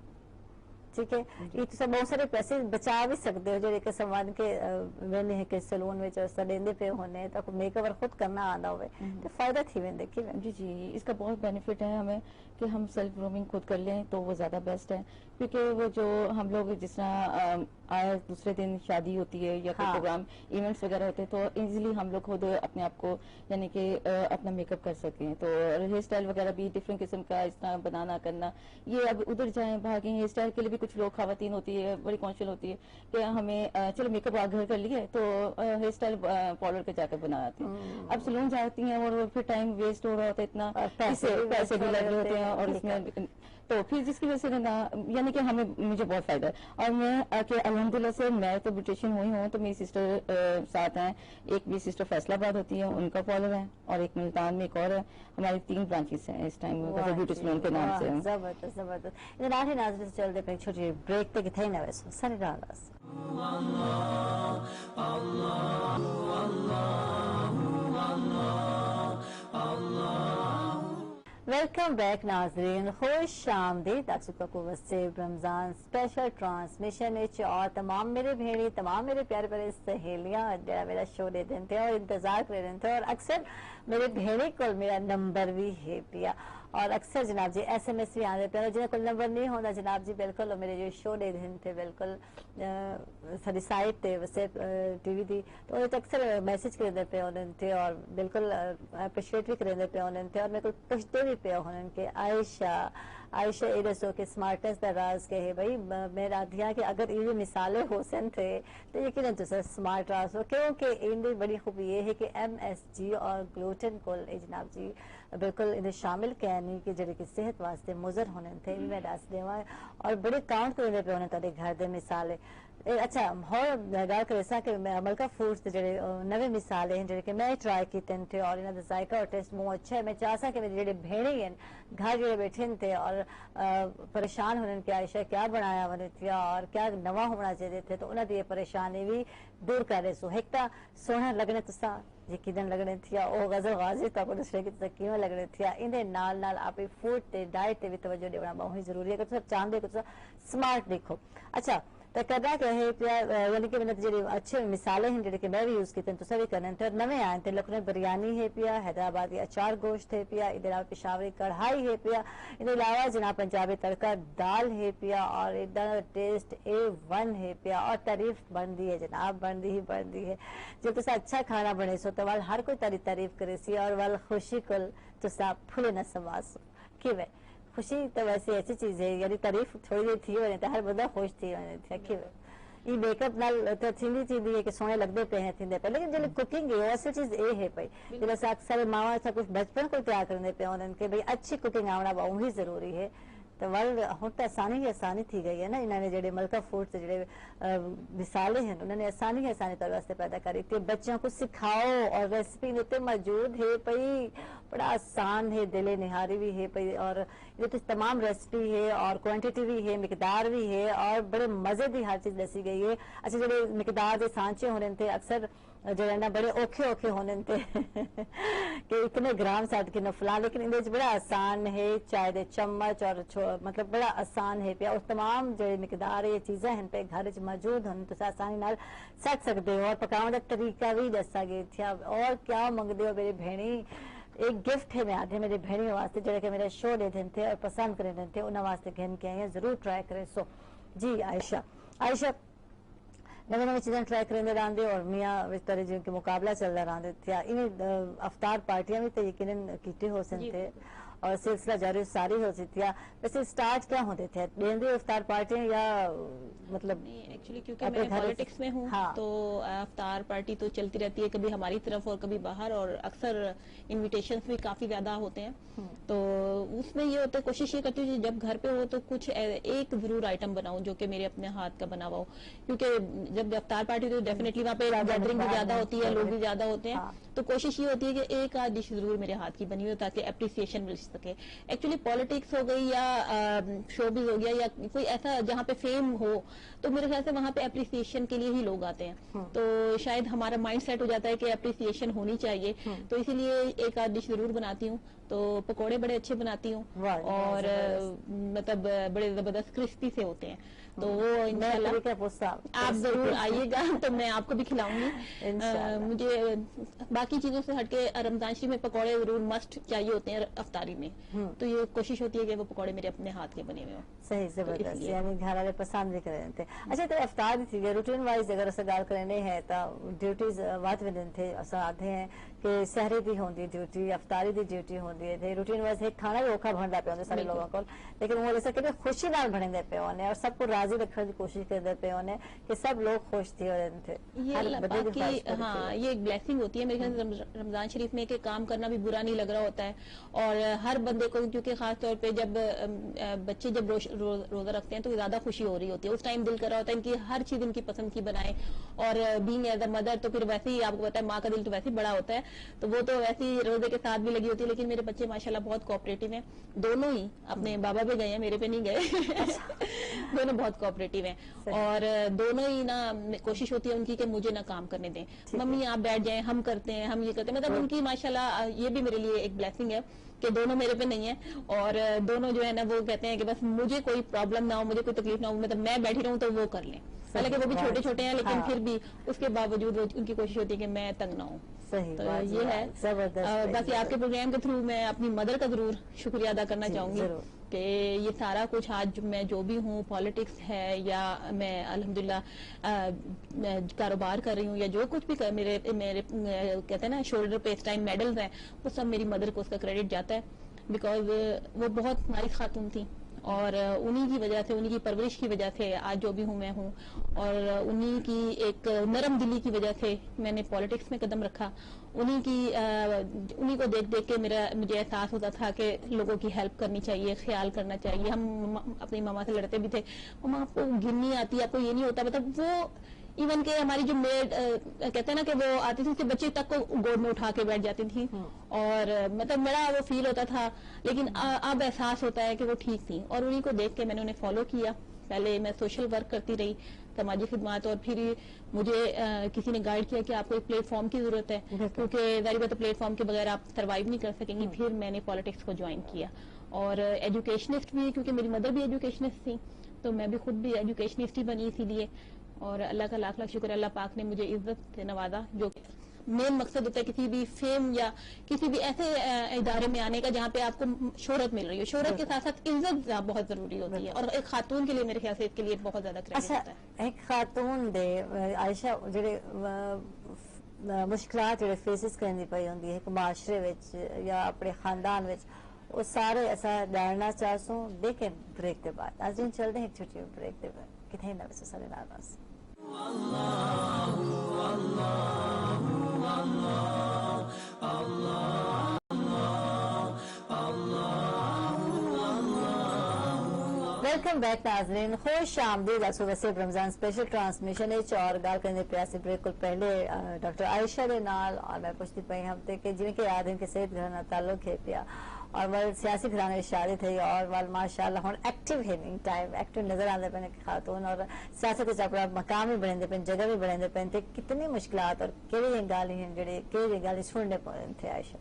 ठीक है। ये तो बहुत सारे पैसे बचा भी सकते हो जो समान के वेने है कि सलून में सडेंदे पे होने तो मेकओवर खुद करना आना हो तो फायदा थी वेंदे कि जी, इसका बहुत बेनिफिट है हमें कि हम सेल्फ ग्रूमिंग खुद कर लें तो वो ज्यादा बेस्ट है, क्योंकि वो जो हम लोग जिस तरह आए दूसरे दिन शादी होती है या कोई प्रोग्राम इवेंट्स वगैरह होते हैं तो इजीली हम लोग खुद अपने आप को यानी कि अपना मेकअप कर सकें। तो हेयर स्टाइल वगैरह भी डिफरेंट किस्म का इस तरह बनाना करना, ये अब उधर जाएं भागें, हेयर स्टाइल के लिए भी कुछ लोग खवातीन होती है बड़ी कॉन्शियल होती है कि हमें चलो मेकअप घर कर लिए तो हेयर स्टाइल पार्लर के जाकर बना आती है। अब सलून जाती हैं और फिर टाइम वेस्ट हो रहा होता है, इतना पैसे भी लग रहे होते हैं और इसमें तो फिर जिसकी वजह से ना यानी कि मुझे बहुत फायदा है। और मैं कि अल्हम्दुलिल्लाह से मैं तो ब्यूटिशियन हुई हूँ, तो मेरी सिस्टर साथ हैं, एक भी सिस्टर फैसलाबाद होती है उनका पार्लर है, और एक मुल्तान में एक और है, हमारी 3 ब्रांचेस हैं इस टाइम ब्यूटी सलून के नाम से। जबरदस्त जबरदस्त। इधर आगे नाज़रीन चलते पे छोटी ब्रेक तक थे ना वैसे सारे रास वेलकम बैक नाजरीन, खुश आमदीद आप सबका को वसीब रमजान स्पेशल ट्रांसमिशन और तमाम मेरे भेड़ी तमाम मेरे प्यारे प्यारे सहेलियां जरा मेरा शो दे दिन थे और इंतजार कर रहे थे और अक्सर मेरे भेड़ी को मेरा नंबर भी है पिया और अक्सर जनाब जी SMS भी आते पे जिन्हें कोई नंबर नहीं होता जनाब जी बिल्कुल और मेरे जो शो दे दिन थे बिल्कुल सारी साइट थे वैसे TV दी तो उन्हें अक्सर मैसेज कर पे उन्हें थे और बिल्कुल अप्रिशिएट भी कर पे उन्हें थे और मेरे को पूछते भी पे उन्हें के आयशा ये दसो कि स्मार्टनेस का राज के है भाई मैं राधिया कि अगर ये मिसालें हुसैन थे तो यकीनन तो सर स्मार्ट राज हो क्योंकि इनकी बड़ी खूबी ये है कि MSG और ग्लूटेन को जनाब जी बिल्कुल इन्हें शामिल कहनी कि जड़े की सेहत वास्ते मुजर होने थे मैं दस देवा और बड़े काउंट करने पे होने तारे घर दे मिसाले अच्छा और गल कर ऐसा कि मलका फूड्स के जड़े नवे मिसाले हैं जड़े कि मैं ट्राई कीते थे और इन्हें जायका और टेस्ट मुँह अच्छा है मैं चाहता कि मेरे जड़े भेड़े हैं घर जड़े बैठे थे और परेशान होने के आयशा क्या बनाया बने थी और क्या नवा होना चाहिए थे तो उन्हें ये परेशानी भी दूर कर रहे सो एक तो सोना लगने तुसा यकीनन लगने थी ओ गजल गाजी तक दूसरे की तकीम लगने थी इन्हें नाल आप फूड ते डाइट ते भी तवज्जो देना बहुत ही जरूरी है कि तुम चाहते कि स्मार्ट देखो अच्छा तो करना क्या है यानी कि मैंने जो अच्छे मिसालें हैं जो कि मैं भी यूज़ किए तो सभी करने थे नवे आए थे लखनऊ बिरयानी है पिया हैदराबादी अचार गोश्त है पिया इधर अलावा पिशावरी कढ़ाई है पिया इनके अलावा जनाब पंजाबी तड़का दाल है पिया और इधर टेस्ट A1 है पिया और तारीफ बनती है जनाब बनती है जब तुसा अच्छा खाना बने सो तो वाल हर कोई तारी तारीफ करे सी और वाल खुशी को तुसा फुले न समासो कि वे खुशी तो वैसे ऐसी चीज है यानी तारीफ थोड़ी देर थी वने हर बंदा खुश थी वने कि ये मेकअप नाल तो थींदी है कि सोने लगते पे हैं थींदे पे लेकिन जो कुकिंग है ऐसी चीज ए है भाई जैसे अक्सर मावा सब कुछ बचपन को तैयार करने पे उन्हें के भाई अच्छी कुकिंग आवना बहुत ही जरूरी है तो वर्ल्ड हूँ तो आसानी थी गई है ना इन्होंने जेडे मलका फूड से जेडे मिसाले हैं उन्होंने आसानी तौर वास्ते पैदा करी थी बच्चों को सिखाओ और रेसिपी इतने मौजूद है पई बड़ा आसान है दिले निहारी भी है पई और ये तो तमाम रेसिपी है और क्वांटिटी भी है मिकदार भी है और बड़े मजे की हर चीज दसी गई है अच्छा जो मिकदार के सांचे होने थे अक्सर जो है ना बड़े औखे होने थे कि इतने ग्राम साथ के नफला लेकिन इन्हें बड़ा आसान है चाय दे चम्मच और मतलब बड़ा आसान है पिया और तमाम जो मिकदार ये चीजें हैं पे घर च मौजूद होने तो आसानी नाल सक सकते हो और पकाने का तरीका भी दसा गया था और क्या मंगते हो मेरी भेणी एक गिफ्ट है मैं आधे मेरे भेणी वास्ते जो कि मेरे शो दे दिन थे और पसंद करे दिन थे उन्होंने वास्ते घेन के आए जरूर ट्राई करें सो जी आयशा नवे चीज़ें ट्राई करेंदे रहंदे और मियाँ इस तरह जिनके मुकाबला चलता रहंदे थे इन्हें अफ्तार पार्टियां भी तो यकीनन कीते हो सकते और सिलसिला जारी सारी हो सकती है वैसे स्टार्ट क्या होते थे देंदे इफ्तार पार्टियां या मतलब एक्चुअली क्योंकि मैं पॉलिटिक्स में हूँ तो इफ्तार पार्टी तो चलती रहती है कभी हमारी तरफ और कभी बाहर और अक्सर इनविटेशंस भी काफी ज्यादा होते हैं तो उसमें ये होता है कोशिश ये करती हूँ जब घर पे हो तो कुछ एक जरूर आइटम बनाऊं जो कि मेरे अपने हाथ का बना हुआ हो क्योंकि जब इफ्तार पार्टी तो डेफिनेटली वहाँ पे गैदरिंग भी ज्यादा होती है लोग भी ज्यादा होते हैं तो कोशिश ये होती है कि एक आध डिश जरूर मेरे हाथ की बनी हो ताकि अप्रिसिएशन मिल सके एक्चुअली पॉलिटिक्स हो गई या शोबिज हो गया या कोई ऐसा जहाँ पे फेम हो तो मेरे ख्याल से वहाँ पे अप्रिसिएशन के लिए ही लोग आते हैं तो शायद हमारा माइंड सेट हो जाता है कि अप्रिसिएशन होनी चाहिए तो इसीलिए एक आध डिश जरूर बनाती हूँ तो पकोड़े बड़े अच्छे बनाती हूँ और मतलब बड़े जबरदस्त क्रिस्पी से होते हैं तो वो इंशाल्लाह आप जरूर आइएगा तो मैं आपको भी खिलाऊंगी मुझे बाकी चीजों से हटके रमजान शरीफ में पकौड़े जरूर मस्ट चाहिए होते हैं अफ्तारी में तो ये कोशिश होती है कि वो पकौड़े मेरे अपने हाथ के बने हुए हो सही जबरदस्त यानी घर वाले पसंद भी करें थे अच्छा तो अफ्तार थी रूटीन वाइज अगर अस गल करने है तो ड्यूटीज वाद में थे अस आते हैं कि सहरी की होंगी ड्यूटी अफ्तारी की ड्यूटी होंगी है रूटीन वाइज एक खाना भी औखा बनता पे सारे लोगों को लेकिन वो जैसे कि खुशी नाल बने पे होने और सबको राजी रखने की कोशिश करते पे होने कि सब लोग खुश थे हाँ ये एक ब्लेसिंग होती है मेरे ख्याल रमजान शरीफ में कि काम करना भी बुरा नहीं लग रहा होता है और हर बंदे को क्योंकि खास तौर पे जब बच्चे जब रोजा रखते हैं तो ज्यादा खुशी हो रही होती है उस टाइम दिल कर रहा होता है इनकी हर चीज इनकी पसंद की बनाए और बीइंग एज अ मदर तो फिर वैसे ही आपको पता है माँ का दिल तो वैसे ही बड़ा होता है تو وہ تو ویسے ہی روزے کے ساتھ بھی لگی ہوتی ہے. لیکن میرے بچے ماشاءاللہ بہت کوآپریٹو ہیں, دونوں ہی اپنے بابا پہ گئے ہیں, میرے پہ نہیں گئے. دونوں بہت کوآپریٹو ہیں, اور دونوں ہی نا کوشش ہوتی ہے ان کی کہ مجھے نہ کام کرنے دیں. ممی آپ بیٹھ جائیں, ہم کرتے ہیں, ہم یہ کرتے ہیں. مطلب ان کی ماشاءاللہ یہ بھی میرے لیے ایک بلیسنگ ہے کہ دونوں میرے پہ نہیں ہیں, اور دونوں جو ہے نا وہ کہتے ہیں کہ بس مجھے کوئی پرابلم نہ ہو, مجھے کوئی تکلیف نہ ہو, مطلب میں بیٹھی رہوں تو وہ کر لیں. حالانکہ وہ بھی چھوٹے چھوٹے ہیں, لیکن پھر بھی اس کے باوجود ان کی کوشش ہوتی ہے کہ میں تنگ نہ ہوں. تو یہ ہے. باقی آپ کے پروگرام کے تھرو میں اپنی مدر کا ضرور شکریہ ادا کرنا چاہوں گی کہ یہ سارا کچھ آج میں جو بھی ہوں, پالیٹکس ہے یا میں الحمدللہ کاروبار کر رہی ہوں یا جو کچھ بھی میرے کہتے ہیں نا شولڈر پہ اس ٹائم میڈلز ہیں, وہ سب میری مدر کو اس کا کریڈٹ جاتا ہے. بیکاز وہ بہت نائس خاتون تھی, اور انہی کی وجہ سے, انہی کی پرورش کی وجہ سے آج جو بھی ہوں میں ہوں, اور انہی کی ایک نرم دلی کی وجہ سے میں نے پالیٹکس میں قدم رکھا. انہی کو دیکھ دیکھ کے مجھے احساس ہوتا تھا کہ لوگوں کی ہیلپ کرنی چاہیے, خیال کرنا چاہیے. ہم اپنی ماما سے لڑتے بھی تھے, ماما آپ کو گننی آتی ہے, آپ کو یہ نہیں ہوتا. مطلب وہ ایون کہ ہماری جو میڈ کہتے ہیں نا کہ وہ آتی تھی, اس کے بچے تک کو گود میں اٹھا کے بیٹھ جاتی تھی, اور مطلب بڑا وہ فیل ہوتا تھا. لیکن اب احساس ہوتا ہے کہ وہ ٹھیک تھی, اور انہی کو دیکھ کے میں نے انہیں فالو کیا. پہلے میں سوشل ورک کرتی رہی, سماجی خدمات, اور پھر مجھے کسی نے گائیڈ کیا کہ آپ کو ایک پلیٹ فارم کی ضرورت ہے, کیونکہ ظاہر بات ہے پلیٹ فارم کے بغیر آپ سروائیو نہیں کر سکیں گی. پھر میں نے پالیٹکس کو جوائن کیا, اور ایجوکیشنسٹ بھی, کیونکہ میری مدر بھی ایجوکیشنسٹ تھی, تو میں بھی خود بھی ایجوکیشنسٹ ہی بنی اسی لیے. اور اللہ کا لاکھ لاکھ شکر, اللہ پاک نے مجھے عزت سے نوازا. جو مین مقصد ہوتا ہے کسی بھی فیم یا کسی بھی ایسے ادارے میں آنے کا جہاں پہ آپ کو شہرت مل رہی ہو. شہرت کے ساتھ ساتھ عزت بہت ضروری ہوتی ہے, اور ایک خاتون کے لیے میرے خیال سے اس کے لیے بہت زیادہ کریڈٹ ہوتا ہے. ایک خاتون دے عائشہ جڑے مشکلات جڑے فیسز کرنی پئی ہوندی ہے معاشرے وچ یا اپنے خاندان وچ, وہ سارے ایسا جاننا چاہسوں. دیکھیں بریک کے بعد آج دن چلتے ہیں ایک چھوٹی بریک کے بعد کتنے نہ ویسے سارے ناراض. ویلکم بیک ناظرین, خوش آمدید. وسیب رمضان اسپیشل ٹرانسمیشن اور گال کرنے پیاسے بالکل پہلے ڈاکٹر عائشہ دے نال, اور میں پوچھتی پئی ہفتے کہ جن کے یاد ان کے صحت گھرانا تعلق ہے پیا, اور وہ سیاسی گھرانے شادی تھی, اور وہ ماشاءاللہ ہن ایکٹیو ہے, ٹائم ایکٹیو نظر آتے پے خاتون, اور سیاست اپنا مقام بھی بڑھتے پے, جگہ بھی بڑھتے پے. کتنی مشکلات اور کہڑی گالی ہیں جڑے کہڑی گالی سننے پڑے تھے عائشہ؟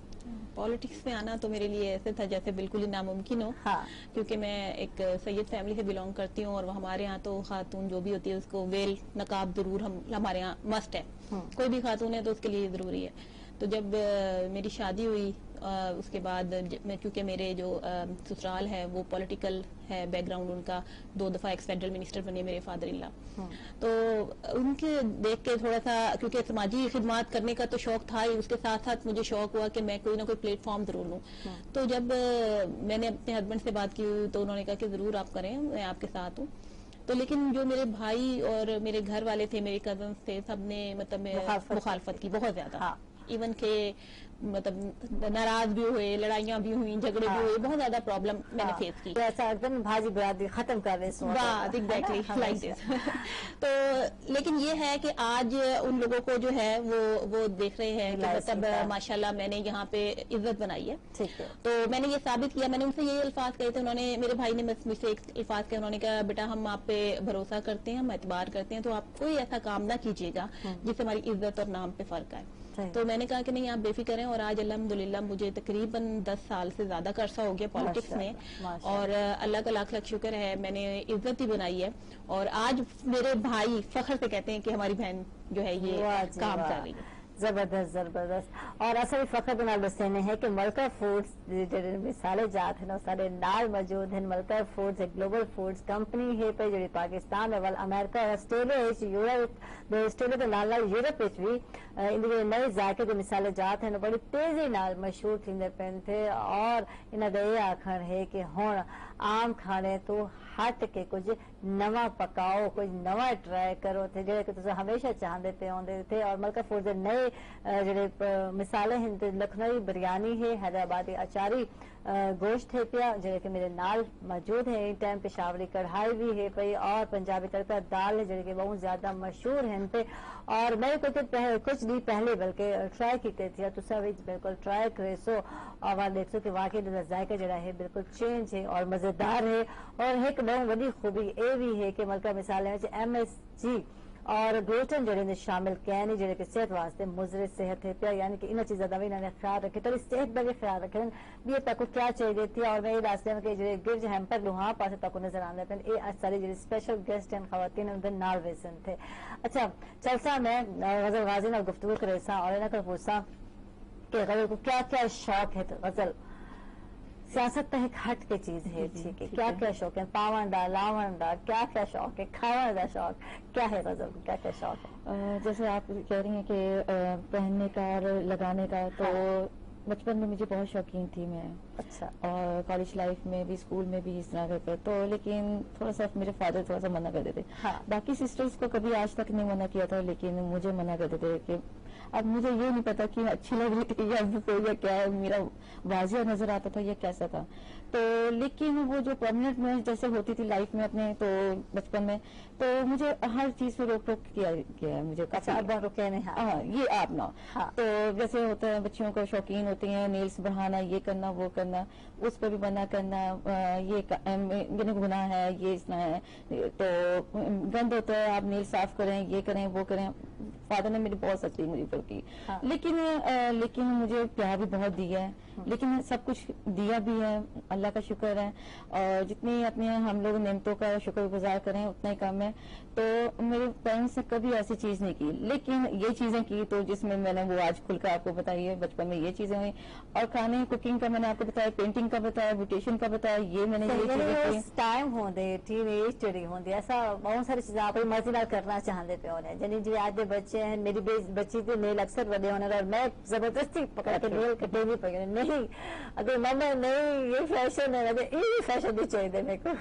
پالیٹکس میں آنا تو میرے لیے ایسے تھا جیسے بالکل ہی ناممکن ہو, کیونکہ میں ایک سید فیملی سے بلونگ کرتی ہوں, اور ہمارے ہاں تو خاتون جو بھی ہوتی ہے اس کو ویل نقاب ضرور ہمارے ہاں مسٹ ہے. کوئی بھی خاتون ہے تو اس کے لیے ضروری ہے. تو جب میری شادی ہوئی, اس کے بعد کیونکہ میرے جو سسرال ہے وہ پولیٹیکل ہے بیک گراؤنڈ ان کا, 2 دفعہ ایکس فیڈرل منسٹر بنے میرے فادر ان لا. تو ان کے دیکھ کے تھوڑا سا, کیونکہ سماجی خدمات کرنے کا تو شوق تھا ہی, اس کے ساتھ ساتھ مجھے شوق ہوا کہ میں کوئی نہ کوئی پلیٹ فارم ضرور لوں. تو جب میں نے اپنے ہسبینڈ سے بات کی تو انہوں نے کہا کہ ضرور آپ کریں, میں آپ کے ساتھ ہوں. تو لیکن جو میرے بھائی اور میرے گھر والے تھے, میرے کزنس تھے, سب نے مطلب مخالفت کی بہت زیادہ. ایون کہ مطلب ناراض بھی ہوئے, لڑائیاں بھی ہوئی, جھگڑے بھی ہوئے, بہت زیادہ پرابلم میں نے فیس کی. ایسا ایکدم بھاجی برادری ختم کر رہے سو. بات ایگزیکٹلی لائک دس. تو لیکن یہ ہے کہ آج ان لوگوں کو جو ہے وہ دیکھ رہے ہیں کہ مطلب ماشاءاللہ میں نے یہاں پہ عزت بنائی ہے. تو میں نے یہ ثابت کیا. میں نے ان سے یہی الفاظ کہے تھے, انہوں نے, میرے بھائی نے مجھ سے ایک الفاظ کہے, انہوں نے کہا بیٹا ہم آپ پہ بھروسہ کرتے ہیں, ہم اعتبار کرتے ہیں, تو آپ کوئی ایسا کام نہ کیجیے گا جس سے ہماری عزت اور نام پہ فرق آئے. تو میں نے کہا کہ نہیں آپ بے فکر ہیں, اور آج الحمدللہ مجھے تقریباً 10 سال سے زیادہ کا عرصہ ہو گیا پالیٹکس میں, اور اللہ کا لاکھ لاکھ شکر ہے میں نے عزت ہی بنائی ہے. اور آج میرے بھائی فخر سے کہتے ہیں کہ ہماری بہن جو ہے یہ کام کر رہی ہے. زبردست زبردست. اور اصل فخر نال دسنے ہے کہ ملکہ فوڈز جڑے مثالے جات ہیں سارے نال موجود ہیں. ملکہ فوڈز ایک گلوبل فوڈز کمپنی ہے پہ جڑی پاکستان ول امریکہ آسٹریلیا یورپ آسٹریلیا کے نال یورپ بھی ان کے نئے ذائقے کے مثالے جات ہیں بڑی تیزی نال مشہور تھیندے پین تھے. اور انہاں دا یہ آکھن ہے کہ ہن عام کھانے تو ہٹ کے کچھ نواں پکاؤ, کچھ نواں ٹرائی کرو تھے جڑے کہ تساں ہمیشہ چاہندے پے ہوندے تھے. اور ملکہ فوڈز دے نئے ਜਿਹੜੇ ਮਿਸਾਲੇ ਹਨ ਤੇ ਲਖਨਊ ਬਿਰਿਆਨੀ है, हैदराबादी अचारी गोश्त है पिया ਜਿਹੜੇ कि मेरे नाल मौजूद है। इस टाइम पेशावरी कढ़ाई भी है पई और पंजाबी तड़का दाल है ਜਿਹੜੀ कि बहुत ज्यादा मशहूर हैं पे। और मैं कुछ दिन पहले बल्कि ट्राई कीते थे, तुसा भी बिल्कुल ट्राई करे सो और देख सो कि वाकई जायका जरा है बिल्कुल चेंज है और मजेदार है। और एक बहुत बड़ी खूबी ये भी है कि मलका मिसाल MSG और ग्लूटेन जड़े ने शामिल किया नहीं जेडे कि सेहत वास्ते मुजरे सेहत है पिया, यानी कि इन चीज़ों का भी इन्होंने ख्याल रखे तो सेहत का भी ख्याल रखे भी तक क्या चाहिए थी। और मैं ये रास्ते में जो गिरज हैम्पर लुहा पास तक नजर आते पे ये सारी जो स्पेशल गेस्ट हैं खवातीन उनके नाल वेसन थे। अच्छा चलसा मैं गजल गाजी ना गुफ्तगू करे सा और इन्हें को पूछा कि गजल को क्या क्या शौक है। तो गजल सियासत तो एक हट के चीज है, ठीक है, क्या क्या शौक है, पावन दा लावन दा क्या क्या शौक है, खावन दा शौक क्या है, गजल को क्या क्या शौक है। जैसे आप कह रही हैं कि पहनने का और लगाने का, तो बचपन में मुझे बहुत शौकीन थी मैं। अच्छा। और कॉलेज लाइफ में भी, स्कूल में भी इस तरह करते तो, लेकिन थोड़ा सा मेरे फादर थोड़ा सा मना करते थे। हाँ। बाकी सिस्टर्स को कभी आज तक नहीं मना किया था, लेकिन मुझे मना करते थे कि अब मुझे ये नहीं पता कि अच्छी लग रही थी या क्या है, मेरा वाजिया नजर आता था या कैसा था। तो लेकिन वो जो परमानेंट में जैसे होती थी लाइफ में अपने, तो बचपन में तो मुझे हर चीज पे रोक टोक किया है मुझे। अच्छा, अब रोके नहीं। हाँ, ये आप ना। हाँ। तो जैसे होता है बच्चियों को शौकीन होती हैं नेल्स बढ़ाना, ये करना वो करना, उस पर भी मना करना, ये गुनाह है, ये इतना है, तो गंद होता है, आप नेल साफ करें, ये करें वो करें। फादर ने मेरी बहुत सख्ती मुझे पर की। हाँ। लेकिन मुझे प्यार भी बहुत दिया है, लेकिन सब कुछ दिया भी है, अल्लाह का शुक्र है। और जितनी अपने हम लोग नेमतों का शुक्रगुजार करें उतना ही कम है। तो मेरे पेरेंट्स ने कभी ऐसी चीज नहीं की, लेकिन ये चीजें की तो जिसमें मैंने वो आज खुलकर आपको बताई है। बचपन में ये चीजें हुई, और खाने कुकिंग का मैंने आपको बताया, पेंटिंग का बताया, ब्यूटिशियन का बताया, ये मैंने ये चीजें की। टाइम होंदे टीनेज जेडी होंदी ऐसा बहुत सारी चीजें आप मर्जी नाल करना चाहते पे होने, यानी जी आज के बच्चे हैं, मेरी बच्ची के नेल अक्सर बड़े होने और मैं जबरदस्ती पकड़ के नेल कटे नहीं पकड़े, नहीं अगर मम्मा नहीं ये फैशन है, ये फैशन भी चाहिए मेरे को।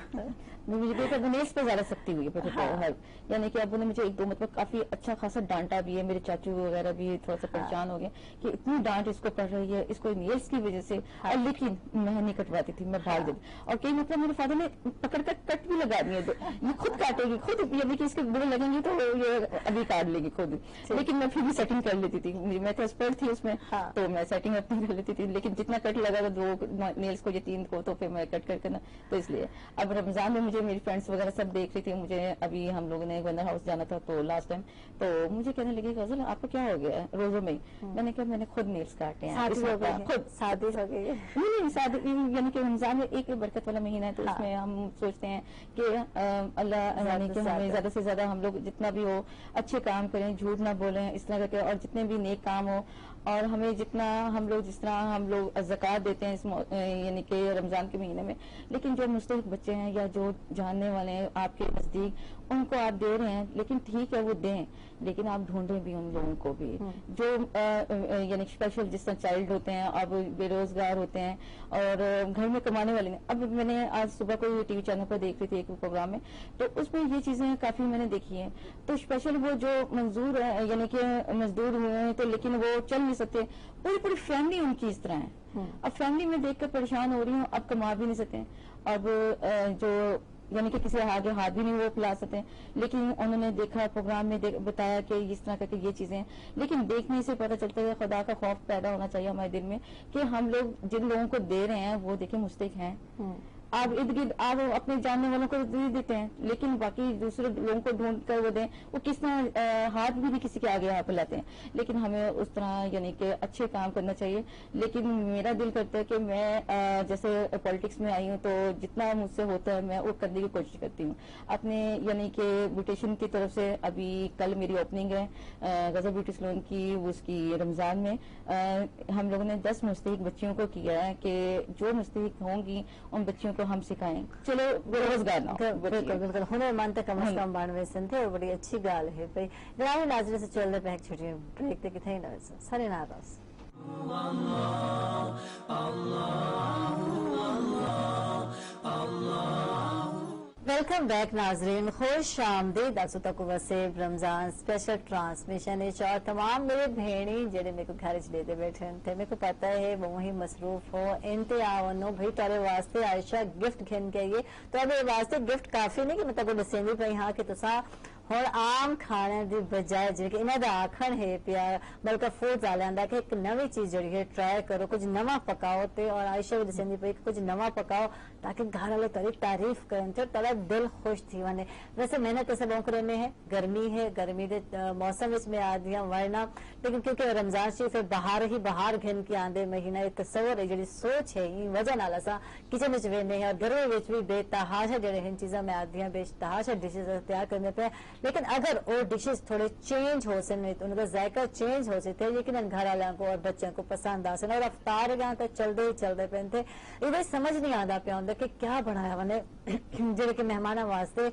मुझे बेटा नेल्स पे ज्यादा सख्ती हुई है। हाँ। यानी कि अब उन्होंने मुझे एक दो मतलब काफी अच्छा खासा डांटा भी है, मेरे चाचू वगैरह भी थोड़ा सा परेशान हो गए कि इतनी डांट इसको पड़ रही है, इसको नेल्स की वजह से। और लेकिन मैं नहीं कटवाती थी, मैं भाग देती। और कई मतलब मेरे फादर ने पकड़ कर कट भी लगा दिए, ये खुद काटेगी खुद, यानी कि इसके बुरे लगेंगे तो ये अभी काट लेगी खुद। लेकिन मैं फिर भी सेटिंग कर लेती थी, मैं तो एक्सपर्ट थी उसमें। हाँ। तो मैं सेटिंग अपनी कर लेती थी, लेकिन जितना कट लगा दो नेल्स को या तीन को, तो फिर मैं कट करके ना, तो इसलिए अब रमजान में मुझे मेरी फ्रेंड्स वगैरह सब देख रही थी। मुझे अभी हम लोगों ने गवर्नर हाउस जाना था तो लास्ट टाइम, तो मुझे कहने लगे गजल आपको क्या हो गया रोजों में। मैंने कहा मैंने खुद नेल्स काटे हैं, खुद शादी हो गई है। नहीं शादी, यानी कि रमजान में एक बरकत वाला महीना है, तो हाँ। उसमें हम सोचते हैं कि अल्लाह यानी कि हमें ज्यादा से ज्यादा हम लोग जितना भी हो अच्छे काम करें, झूठ ना बोलें इस तरह करके, और जितने भी नेक काम हो, और हमें जितना हम लोग जिस तरह हम लोग ज़कात देते हैं इस यानी कि रमजान के महीने में, लेकिन जो मुस्तहिक बच्चे हैं या जो जानने वाले हैं आपके नजदीक, उनको आप दे रहे हैं, लेकिन ठीक है वो दें, लेकिन आप ढूंढें भी उन लोगों को भी जो यानी स्पेशल जिस तरह चाइल्ड होते हैं, अब बेरोजगार होते हैं और घर में कमाने वाले नहीं। अब मैंने आज सुबह कोई टीवी चैनल पर देख रही थी एक प्रोग्राम में, तो उसमें ये चीजें काफी मैंने देखी हैं। तो स्पेशल वो जो मंजूर है यानी कि मजदूर हुए हैं, तो लेकिन वो चल नहीं सकते, पूरी फैमिली उनकी इस तरह है। अब फैमिली में देखकर परेशान हो रही हूँ, अब कमा भी नहीं सकते, अब जो यानी कि किसी आगे हाथ भी नहीं वो पिला सकते, लेकिन उन्होंने देखा प्रोग्राम में बताया कि इस तरह करके ये चीजें, लेकिन देखने से पता चलता है खुदा का खौफ पैदा होना चाहिए हमारे दिल में कि हम लोग जिन लोगों को दे रहे हैं वो देखिए मुस्तहिक हैं। आप इर्द गिर्द आप अपने जानने वालों को दे देते हैं, लेकिन बाकी दूसरे लोगों को ढूंढ कर वो दें, वो किस तरह हाथ भी नहीं किसी के आगे हाथ फैलाते हैं। लेकिन हमें उस तरह यानी कि अच्छे काम करना चाहिए। लेकिन मेरा दिल करता है कि मैं जैसे पॉलिटिक्स में आई हूँ, तो जितना मुझसे होता है मैं वो करने की कोशिश करती हूँ अपने, यानी कि ब्यूटिशियन की तरफ से। अभी कल मेरी ओपनिंग है गजल ब्यूटी सैलून की, उसकी रमजान में हम लोगों ने 10 मुस्तहिक बच्चियों को किया है कि जो मुस्तहिक होंगी उन बच्चियों हम सिखाएं, चलो बेरोजगार ना। बिल्कुल हुनरमंद कम अज कम बणवे थे, और बड़ी अच्छी गाल है भाई। जनाब नाज़रीन से चलते पे छुट्टी ब्रेक ते किथे न सारे नाराज वेलकम बैक नाजरीन, खुश आमदीद तक वसेब रमजान स्पेशल ट्रांसमिशन और तमाम मेरे भेणी जेडे मेरे को घर च लेते बैठे थे। मेरे को पता है वो वही मसरूफ हो इनते आवनो भाई तारे वास्ते आयशा गिफ्ट घिन के आइए तो अब वास्ते गिफ्ट काफी नहीं कि मैं तको दसेंदी पई हाँ कि तुसा ਹੁਣ ਆਮ ਖਾਣੇ ਦੀ ਬਜਾਏ ਜਿਹੜੇ ਇਹਨਾਂ ਦਾ ਆਖਣ ਹੈ ਪਿਆ ਬਲਕਿ ਫੂਡ ਵਾਲਿਆਂ ਦਾ ਕਿ ਇੱਕ ਨਵੀਂ ਚੀਜ਼ ਜਿਹੜੀ ਹੈ ਟਰਾਈ ਕਰੋ, ਕੁਝ ਨਵਾਂ ਪਕਾਓ ਤੇ ਔਰ ਆਇਸ਼ਾ ਵੀ ਦੱਸਦੀ ਪਈ ਕਿ ਕੁਝ ਨਵਾਂ ਪਕਾਓ ताकि घर वाले तारी तारीफ करें तो तारा दिल खुश थी वने। वैसे मेहनत तो सब करे में है, गर्मी दे मौसम में आदि वरना लेकिन क्योंकि रमजान शरीफ बाहर ही बाहर घिन के आंदे महीना एक तस्वर है जी सोच है इन वजह नाल असा किचन में वेने हैं और गर्मी में भी बेतहाशा जड़े इन चीज़ा में आदि बेतहाशा डिशेज तैयार करने पे। लेकिन अगर वो डिशेज थोड़े चेंज हो सके तो उनका जायका चेंज हो सकते लेकिन घर वालों को और बच्चों को पसंद आ सके और अफ्तार गया तो चलते पे थे ये समझ नहीं आता पिया कि क्या बनाया वने जेडे कि मेहमाना वास्ते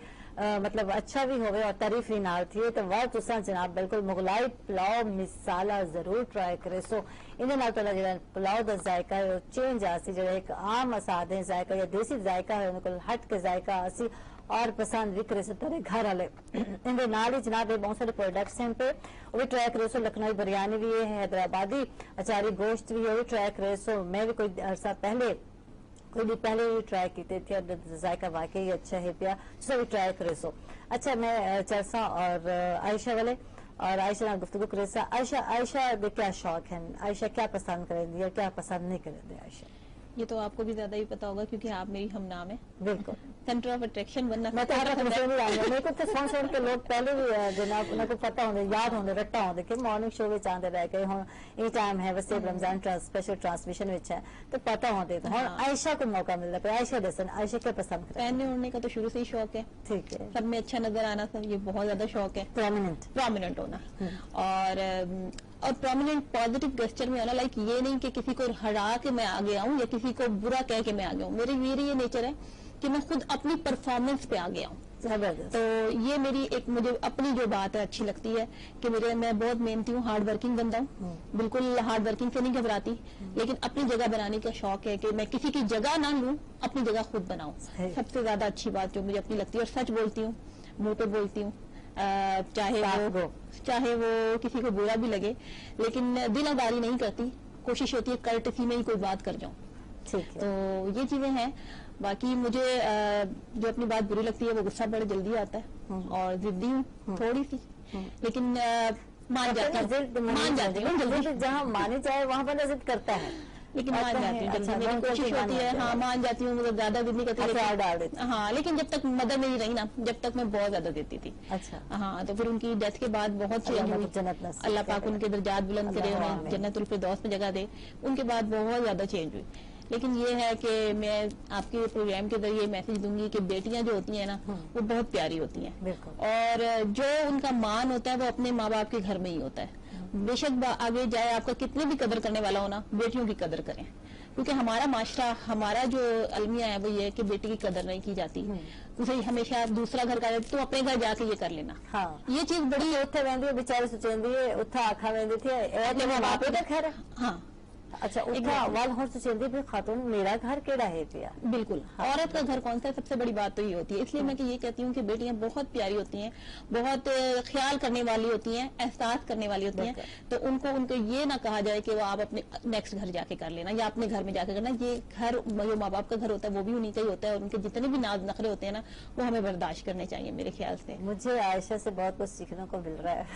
मतलब अच्छा भी होवे और तारीफ भी नाल थी तो वह तुसा जनाब बिल्कुल मुगलाई पुलाव मिसाला जरूर ट्राई करे। सो इन नाल तो जेड़ा पुलाव दा जायका है चेंज आसी जेड़ा एक आम असादे जायका या देसी जायका है उनको हट के जायका आसी और पसंद भी करे तारे घर वाले इनके नाल ही जनाब बहुत सारे प्रोडक्ट्स हैं पे वो भी ट्राई करे। सो लखनऊ बिरयानी भी है, हैदराबादी अचारी गोश्त भी है, वो भी ट्राई करे। सो मैं भी कोई अरसा पहले भी ट्राई की थे और जायका वाकई अच्छा है पिया सभी ट्राई करे। सो अच्छा मैं चरसा और आयशा वाले और आयशा गुफ्तगू करे। आयशा दे क्या शौक है, आयशा क्या पसंद करेंगी और क्या पसंद नहीं करेंगे आयशा? ये तो आपको भी ज्यादा ही पता होगा क्योंकि आप मेरी हम नाम है। बिल्कुल सेंटर ऑफ अट्रैक्शन बनना मैं तो मेरे को तो फोन के लोग पहले भी जनाब उनको पता होंगे याद होंगे रट्टा होंगे कि मॉर्निंग शो में आते रह गए हुन ये टाइम है वैसे रमजान स्पेशल ट्रांसमिशन विच है तो पता होंगे तो आयशा को मौका मिलता है। आयशा दसन आयशा क्या पसंद करती है? पहनने ओढ़ने का तो शुरू से ही शौक है, ठीक है, सब में अच्छा नजर आना सब ये बहुत ज्यादा शौक है, प्रोमिनेंट होना और प्रोमिनेंट पॉजिटिव गेस्चर में होना। लाइक ये नहीं कि किसी को हरा के मैं आगे आऊं या किसी को बुरा कह के मैं आगे आऊं। मेरी ये नेचर है कि मैं खुद अपनी परफॉर्मेंस पे आगे आऊं। तो ये मेरी एक मुझे अपनी जो बात है अच्छी लगती है कि मैं बहुत मेहनती हूँ, हार्ड वर्किंग बंदा हूँ, बिल्कुल हार्ड वर्किंग से नहीं घबराती, लेकिन अपनी जगह बनाने का शौक है कि मैं किसी की जगह ना लूं, अपनी जगह खुद बनाऊं। सबसे ज्यादा अच्छी बात जो मुझे अपनी लगती है और सच बोलती हूँ, मुंह पे बोलती हूँ, चाहे वो किसी को बुरा भी लगे लेकिन दिलादारी नहीं करती, कोशिश होती है कर्टसी में ही कोई बात कर जाऊं। तो ये चीजें हैं। बाकी मुझे जो अपनी बात बुरी लगती है वो गुस्सा बड़े जल्दी आता है और जिद्दी हूँ थोड़ी सी, लेकिन मान जाती हूँ जल्दी, जहाँ मानी जाए वहाँ पर जिद करता है लेकिन मान जाती हूँ जल्दी, मेरी कोशिश होती है हाँ मान जाती हूँ, मतलब ज्यादा जिद नहीं करती हाँ। लेकिन जब तक मदर मेरी रही ना जब तक मैं बहुत ज्यादा देती थी। अच्छा हाँ, तो फिर उनकी डेथ के बाद बहुत चेंज हुई, अल्लाह पाक उनके दर्जात बुलंद करे, उन्हें जन्नतुल फिरदौस में जगह दे, उनके बाद बहुत ज्यादा चेंज हुई। लेकिन ये है कि मैं आपके प्रोग्राम के जरिए मैसेज दूंगी कि बेटियां जो होती हैं ना वो बहुत प्यारी होती हैं और जो उनका मान होता है वो अपने माँ बाप के घर में ही होता है। बेशक आगे जाए आपका कितने भी कदर करने वाला हो ना, बेटियों की कदर करें क्योंकि हमारा माशरा हमारा जो अलमिया है वो ये है कि बेटी की कदर नहीं की जाती। उसे हमेशा दूसरा घर का तो अपने घर जाके ये कर लेना। हाँ ये चीज बड़ी उत्थे वेंदी बेचारे सोचेंदी है उत्था आखा वेंदी थी बाप का घर। हाँ अच्छा भी खातून मेरा घर केड़ा है पिया बिल्कुल हाँ। औरत का घर कौन सा है? सबसे बड़ी बात तो ये होती है। इसलिए मैं कि ये कहती हूँ कि बेटियां बहुत प्यारी होती हैं, बहुत ख्याल करने वाली होती हैं, एहसास करने वाली होती हैं, तो उनको ये ना कहा जाए कि वो आप अपने नेक्स्ट घर जाके कर लेना या अपने घर में जाके करना। ये घर जो माँ बाप का घर होता है वो भी उन्हीं का ही होता है और उनके जितने भी नाज नखरे होते हैं ना वो हमें बर्दाश्त करने चाहिए मेरे ख्याल से। मुझे आयशा से बहुत कुछ सीखने को मिल रहा है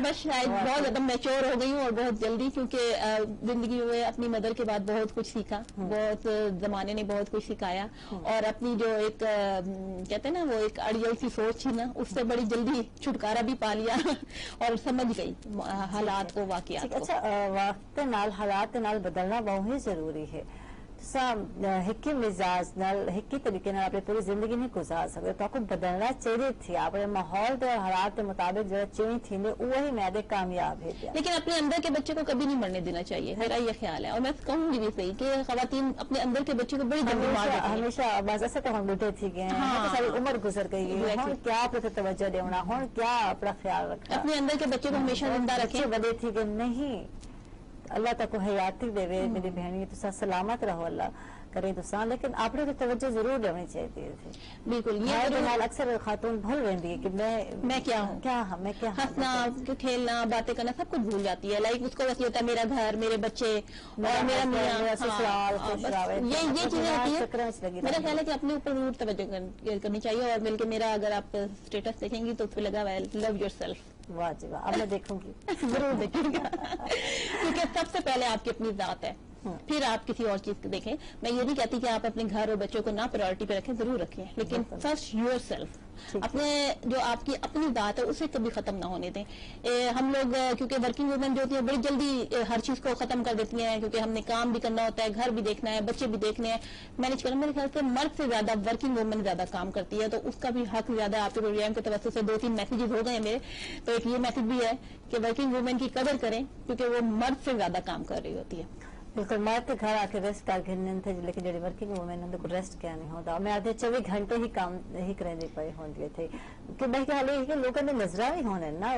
बस शायद बहुत ज्यादा मैच्योर हो गई हूँ और बहुत जल्दी, क्योंकि जिंदगी में अपनी मदर के बाद बहुत कुछ सीखा, बहुत जमाने ने बहुत कुछ सिखाया और अपनी जो एक कहते हैं ना वो एक अड़ियल सी सोच थी ना उससे बड़ी जल्दी छुटकारा भी पा लिया और समझ गई हालात को, वाकयात को। अच्छा वक्त नाल हालात नाल बदलना बहुत ही जरूरी है। हिक्की मिजाज नाल हिक्की तरीके नाल अपनी पूरी जिंदगी नहीं गुजार सकते तो आपको बदलना चाहिए थी अपने माहौल के हालात के मुताबिक जो चेंज थी वही मैदे कामयाब है। लेकिन अपने अंदर के बच्चे को कभी नहीं मरने देना चाहिए, मेरा ये ख्याल है और मैं कहूंगी भी सही कि खवातीन अपने अंदर के बच्चे को बड़ी जल्दी मार देती हैं। हमेशा बस ऐसे तो हम बेटे थी गए सारी उम्र गुजर गई है, हम क्या अपने तवज्जो देना, हम क्या अपना ख्याल रखना, अपने अंदर के बच्चे को हमेशा जिंदा रखें। बड़े थी कि नहीं अल्लाह तक हयाती देवे मेरी बहनी तुसा सलामत रहो अल्लाह کریں تو لیکن آپ نے توجہ ضرور لینی چاہیے تھی. بالکل اکثر خاتون بھول رہی ہے کہ میں کیا ہوں, میں کیا ہنسنا کھیلنا باتیں کرنا سب کچھ بھول جاتی ہے. لائک اس کو بس یہ ہوتا ہے میرا گھر میرے بچے اور میرا میاں, یہ چیزیں ہوتی ہیں. میرا خیال ہے کہ اپنے اوپر ضرور توجہ کرنی چاہیے. اور مل کے میرا اگر آپ اسٹیٹس دیکھیں گی تو اس پہ لگا ہوا ہے لو یور سیلف. واہ جی واہ, اب میں دیکھوں گی ضرور دیکھیں گا کیونکہ سب سے پہلے آپ کی اپنی ذات ہے, پھر آپ کسی اور چیز کو دیکھیں. میں یہ نہیں کہتی کہ آپ اپنے گھر اور بچوں کو نہ پرائورٹی پہ رکھیں, ضرور رکھیں, لیکن فرسٹ یور سیلف, اپنے جو آپ کی اپنی ذات ہے اسے کبھی ختم نہ ہونے دیں. ہم لوگ کیونکہ ورکنگ وومن جو ہوتی ہیں بڑی جلدی ہر چیز کو ختم کر دیتی ہیں, کیونکہ ہم نے کام بھی کرنا ہوتا ہے, گھر بھی دیکھنا ہے, بچے بھی دیکھنے ہیں, مینج کرنا. میرے خیال سے مرد سے زیادہ ورکنگ وومن زیادہ کام کرتی ہے, تو اس کا بھی حق زیادہ. آپ کے پروگرام کے توسط سے 2-3 میسیجز ہو گئے میرے, تو ایک یہ میسج بھی ہے کہ ورکنگ وومن کی قدر کریں کیونکہ وہ مرد سے زیادہ کام کر رہی ہوتی ہے. بالکل, مرد کے گھر آ کے ریسٹ کر کے تھے, لیکن جی ورکنگ وومن ان کو ریسٹ کیا نہیں ہوتا. میں آدھے 24 گھنٹے ہی کام ہی کریں دے پائے ہوندے تھے کہ میں خیال ہے کہ لوگوں نے نظرہ ہی ہونے نا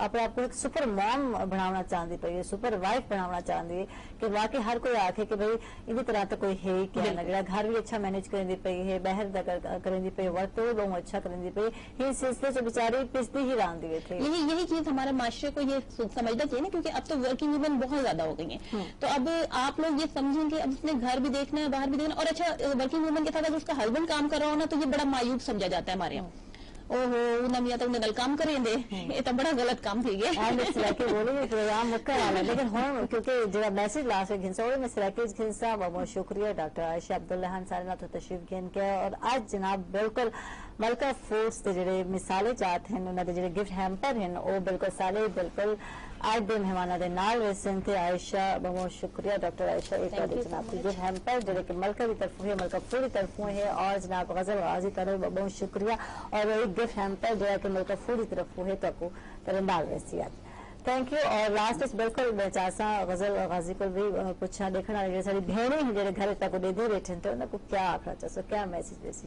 اپنے آپ کو ایک سپر موم بنانا چاہتی پئی, سپر وائف بنانا چاہتی ہے کہ واقعی ہر کوئی آکھے کہ بھئی ان طرح تو کوئی ہے ہی کیا نہ, جڑا گھر بھی اچھا مینج کریں دی پئی ہے, باہر کریں دی پئی, ورک تو لوگ اچھا کریں دی پئی, یہ سلسلے سے بیچاری پستی ہی ران دیے تھے. یہی چیز ہمارے معاشرے کو یہ سمجھنا چاہیے نا, کیونکہ اب تو ورکنگ وومن بہت زیادہ ہو گئی ہیں. تو اب آپ لوگ یہ سمجھیں کہ اب اس نے گھر بھی دیکھنا ہے, باہر بھی دیکھنا ہے. اور اچھا ورکنگ وومن کے ساتھ اگر اس کا ہسبینڈ کام کر رہا ہو نا, تو یہ بڑا مایوب سمجھا جاتا ہے ہمارے یہاں. اوہو نہ میاں تو نل کام کریں دے, یہ تو بڑا غلط کام تھی گیا. پروگرام مکر والا, لیکن ہوں کیونکہ جو میسج لاسٹ گھنسا وہ میں سلیکٹیج گھنسا. بہت شکریہ ڈاکٹر عائشہ عبداللہ سارے نہ تو تشریف گھن کے. اور آج جناب بالکل ملکہ فوڈس کے جڑے مثالے جات ہیں, انہوں نے جڑے گفٹ ہیمپر ہیں وہ بالکل سارے بالکل آج دے مہمانہ دے نال ویسن تھے. عائشہ بہت شکریہ ڈاکٹر عائشہ, ایک بار جناب کی گفٹ ہیمپر جڑے کہ ملکہ کی طرف ہے, ملکہ پوری طرف ہے. اور جناب غزل غازی کرو بہت شکریہ, اور ایک گفٹ ہیمپر جو ہے کہ ملکہ پوری طرف ہے تو تیرے نال ویسی آج تھینک یو. اور لاسٹ بالکل میں چاہسا غزل غازی کو بھی پوچھا دیکھنا جڑے ساری بہنیں ہیں جڑے گھر تک دے دے بیٹھے تو انہوں کو کیا آخنا چاہسو, کیا میسج دے سی؟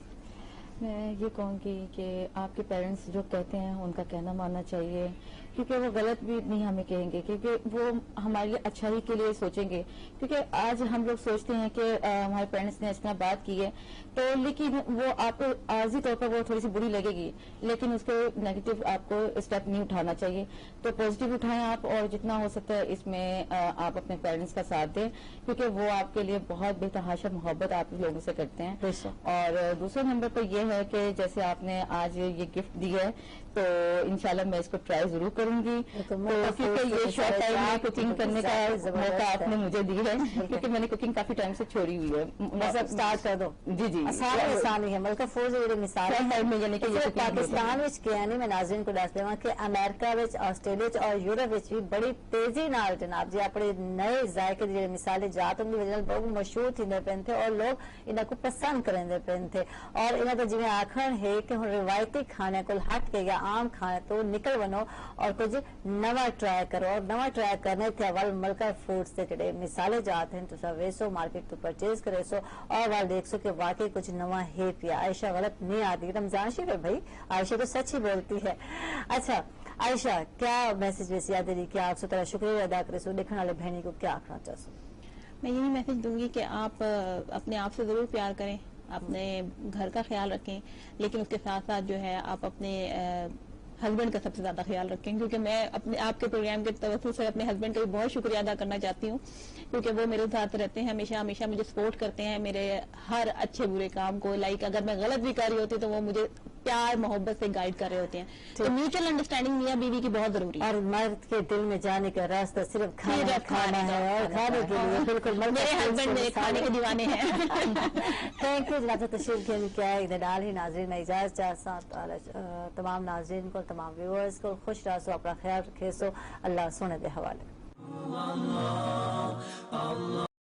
میں یہ کہوں گی کہ آپ کے پیرنٹس جو کہتے ہیں ان کا کہنا ماننا چاہیے, کیونکہ وہ غلط بھی نہیں ہمیں کہیں گے, کیونکہ وہ ہماری اچھائی کے لیے سوچیں گے. کیونکہ آج ہم لوگ سوچتے ہیں کہ ہمارے پیرنٹس نے اس طرح بات کی ہے تو, لیکن وہ آپ کو عارضی طور پر وہ تھوڑی سی بری لگے گی, لیکن اس کے نیگیٹو آپ کو اسٹیپ نہیں اٹھانا چاہیے. تو پازیٹیو اٹھائیں آپ, اور جتنا ہو سکتا ہے اس میں آپ اپنے پیرنٹس کا ساتھ دیں, کیونکہ وہ آپ کے لیے بہت بے تحاشا محبت آپ لوگوں سے کرتے ہیں. اور دوسرے نمبر پر یہ ہے کہ جیسے آپ نے آج یہ گفٹ دی ہے تو انشاءاللہ میں اس کو ٹرائی ضرور کروں گی, کیونکہ یہ شارٹ ٹائم میں کوکنگ کرنے کا موقع آپ نے مجھے دی ہے, کیونکہ میں نے کوکنگ کافی ٹائم سے چھوڑی ہوئی ہے. مطلب سٹارٹ کر دو. جی جی آسان ہی ہے. ملکہ فوج جڑے مثال یعنی کہ پاکستان وچ کیا نہیں, میں ناظرین کو دس دیواں کہ امریکہ وچ, آسٹریلیا اور یورپ وچ بھی بڑی تیزی نال جناب جی اپنے نئے ذائقے جڑے مثالیں جات ان کی وجہ سے بہت مشہور تھیندے پین تھے, اور لوگ انہاں کو پسند کرندے پین تھے. اور انہاں دا جویں آکھن ہے کہ ہن روایتی کھانے کو ہٹ کے یا عام کھانے تو نکل ونو اور کچھ نواں ٹرائی کرو. اور نواں ٹرائی کرنے تھے اول ملکہ فوڈس کے جڑے مثالیں جات ہیں تو ویسو مارکیٹ تو پرچیز کرے سو, اور وال دیکھ سو کہ واقعی کچھ نواں ہے پیا. عائشہ غلط نہیں آتی, رمضان شریف ہے بھائی, عائشہ تو سچ ہی بولتی ہے. اچھا عائشہ کیا میسج ویسی یاد دی کہ آپ سے طرح شکریہ ادا کرے سو, دیکھنے والے بہنی کو کیا آخنا چاہو؟ میں یہی میسج دوں گی کہ آپ اپنے آپ سے ضرور پیار کریں, اپنے گھر کا خیال رکھیں, لیکن اس کے ساتھ ساتھ جو ہے آپ اپنے ہسبینڈ کا سب سے زیادہ خیال رکھیں. کیونکہ میں اپنے آپ کے پروگرام کے توسط سے اپنے ہسبینڈ کا بھی بہت شکریہ ادا کرنا چاہتی ہوں, کیونکہ وہ میرے ساتھ رہتے ہیں, ہمیشہ مجھے سپورٹ کرتے ہیں میرے ہر اچھے برے کام کو. لائک اگر میں غلط بھی کر رہی ہوتی تو وہ مجھے پیار محبت سے گائیڈ کر رہے ہوتے ہیں. تو میوچل انڈرسٹینڈنگ میاں بیوی کی بہت ضروری ہے. اور مرد کے دل میں جانے کا راستہ صرف کھانا ہے, اور کھانے کے لیے بالکل میرے ہسبینڈ میرے کھانے کے دیوانے ہیں. تھینک یو جناب تشریف گھن کیا ہے ڈال ہی ناظرین میں اجازت چاہتا تمام ناظرین کو, تمام ویورز کو خوش رہا سو, اپنا خیال رکھے سو, اللہ سونے دے حوالے.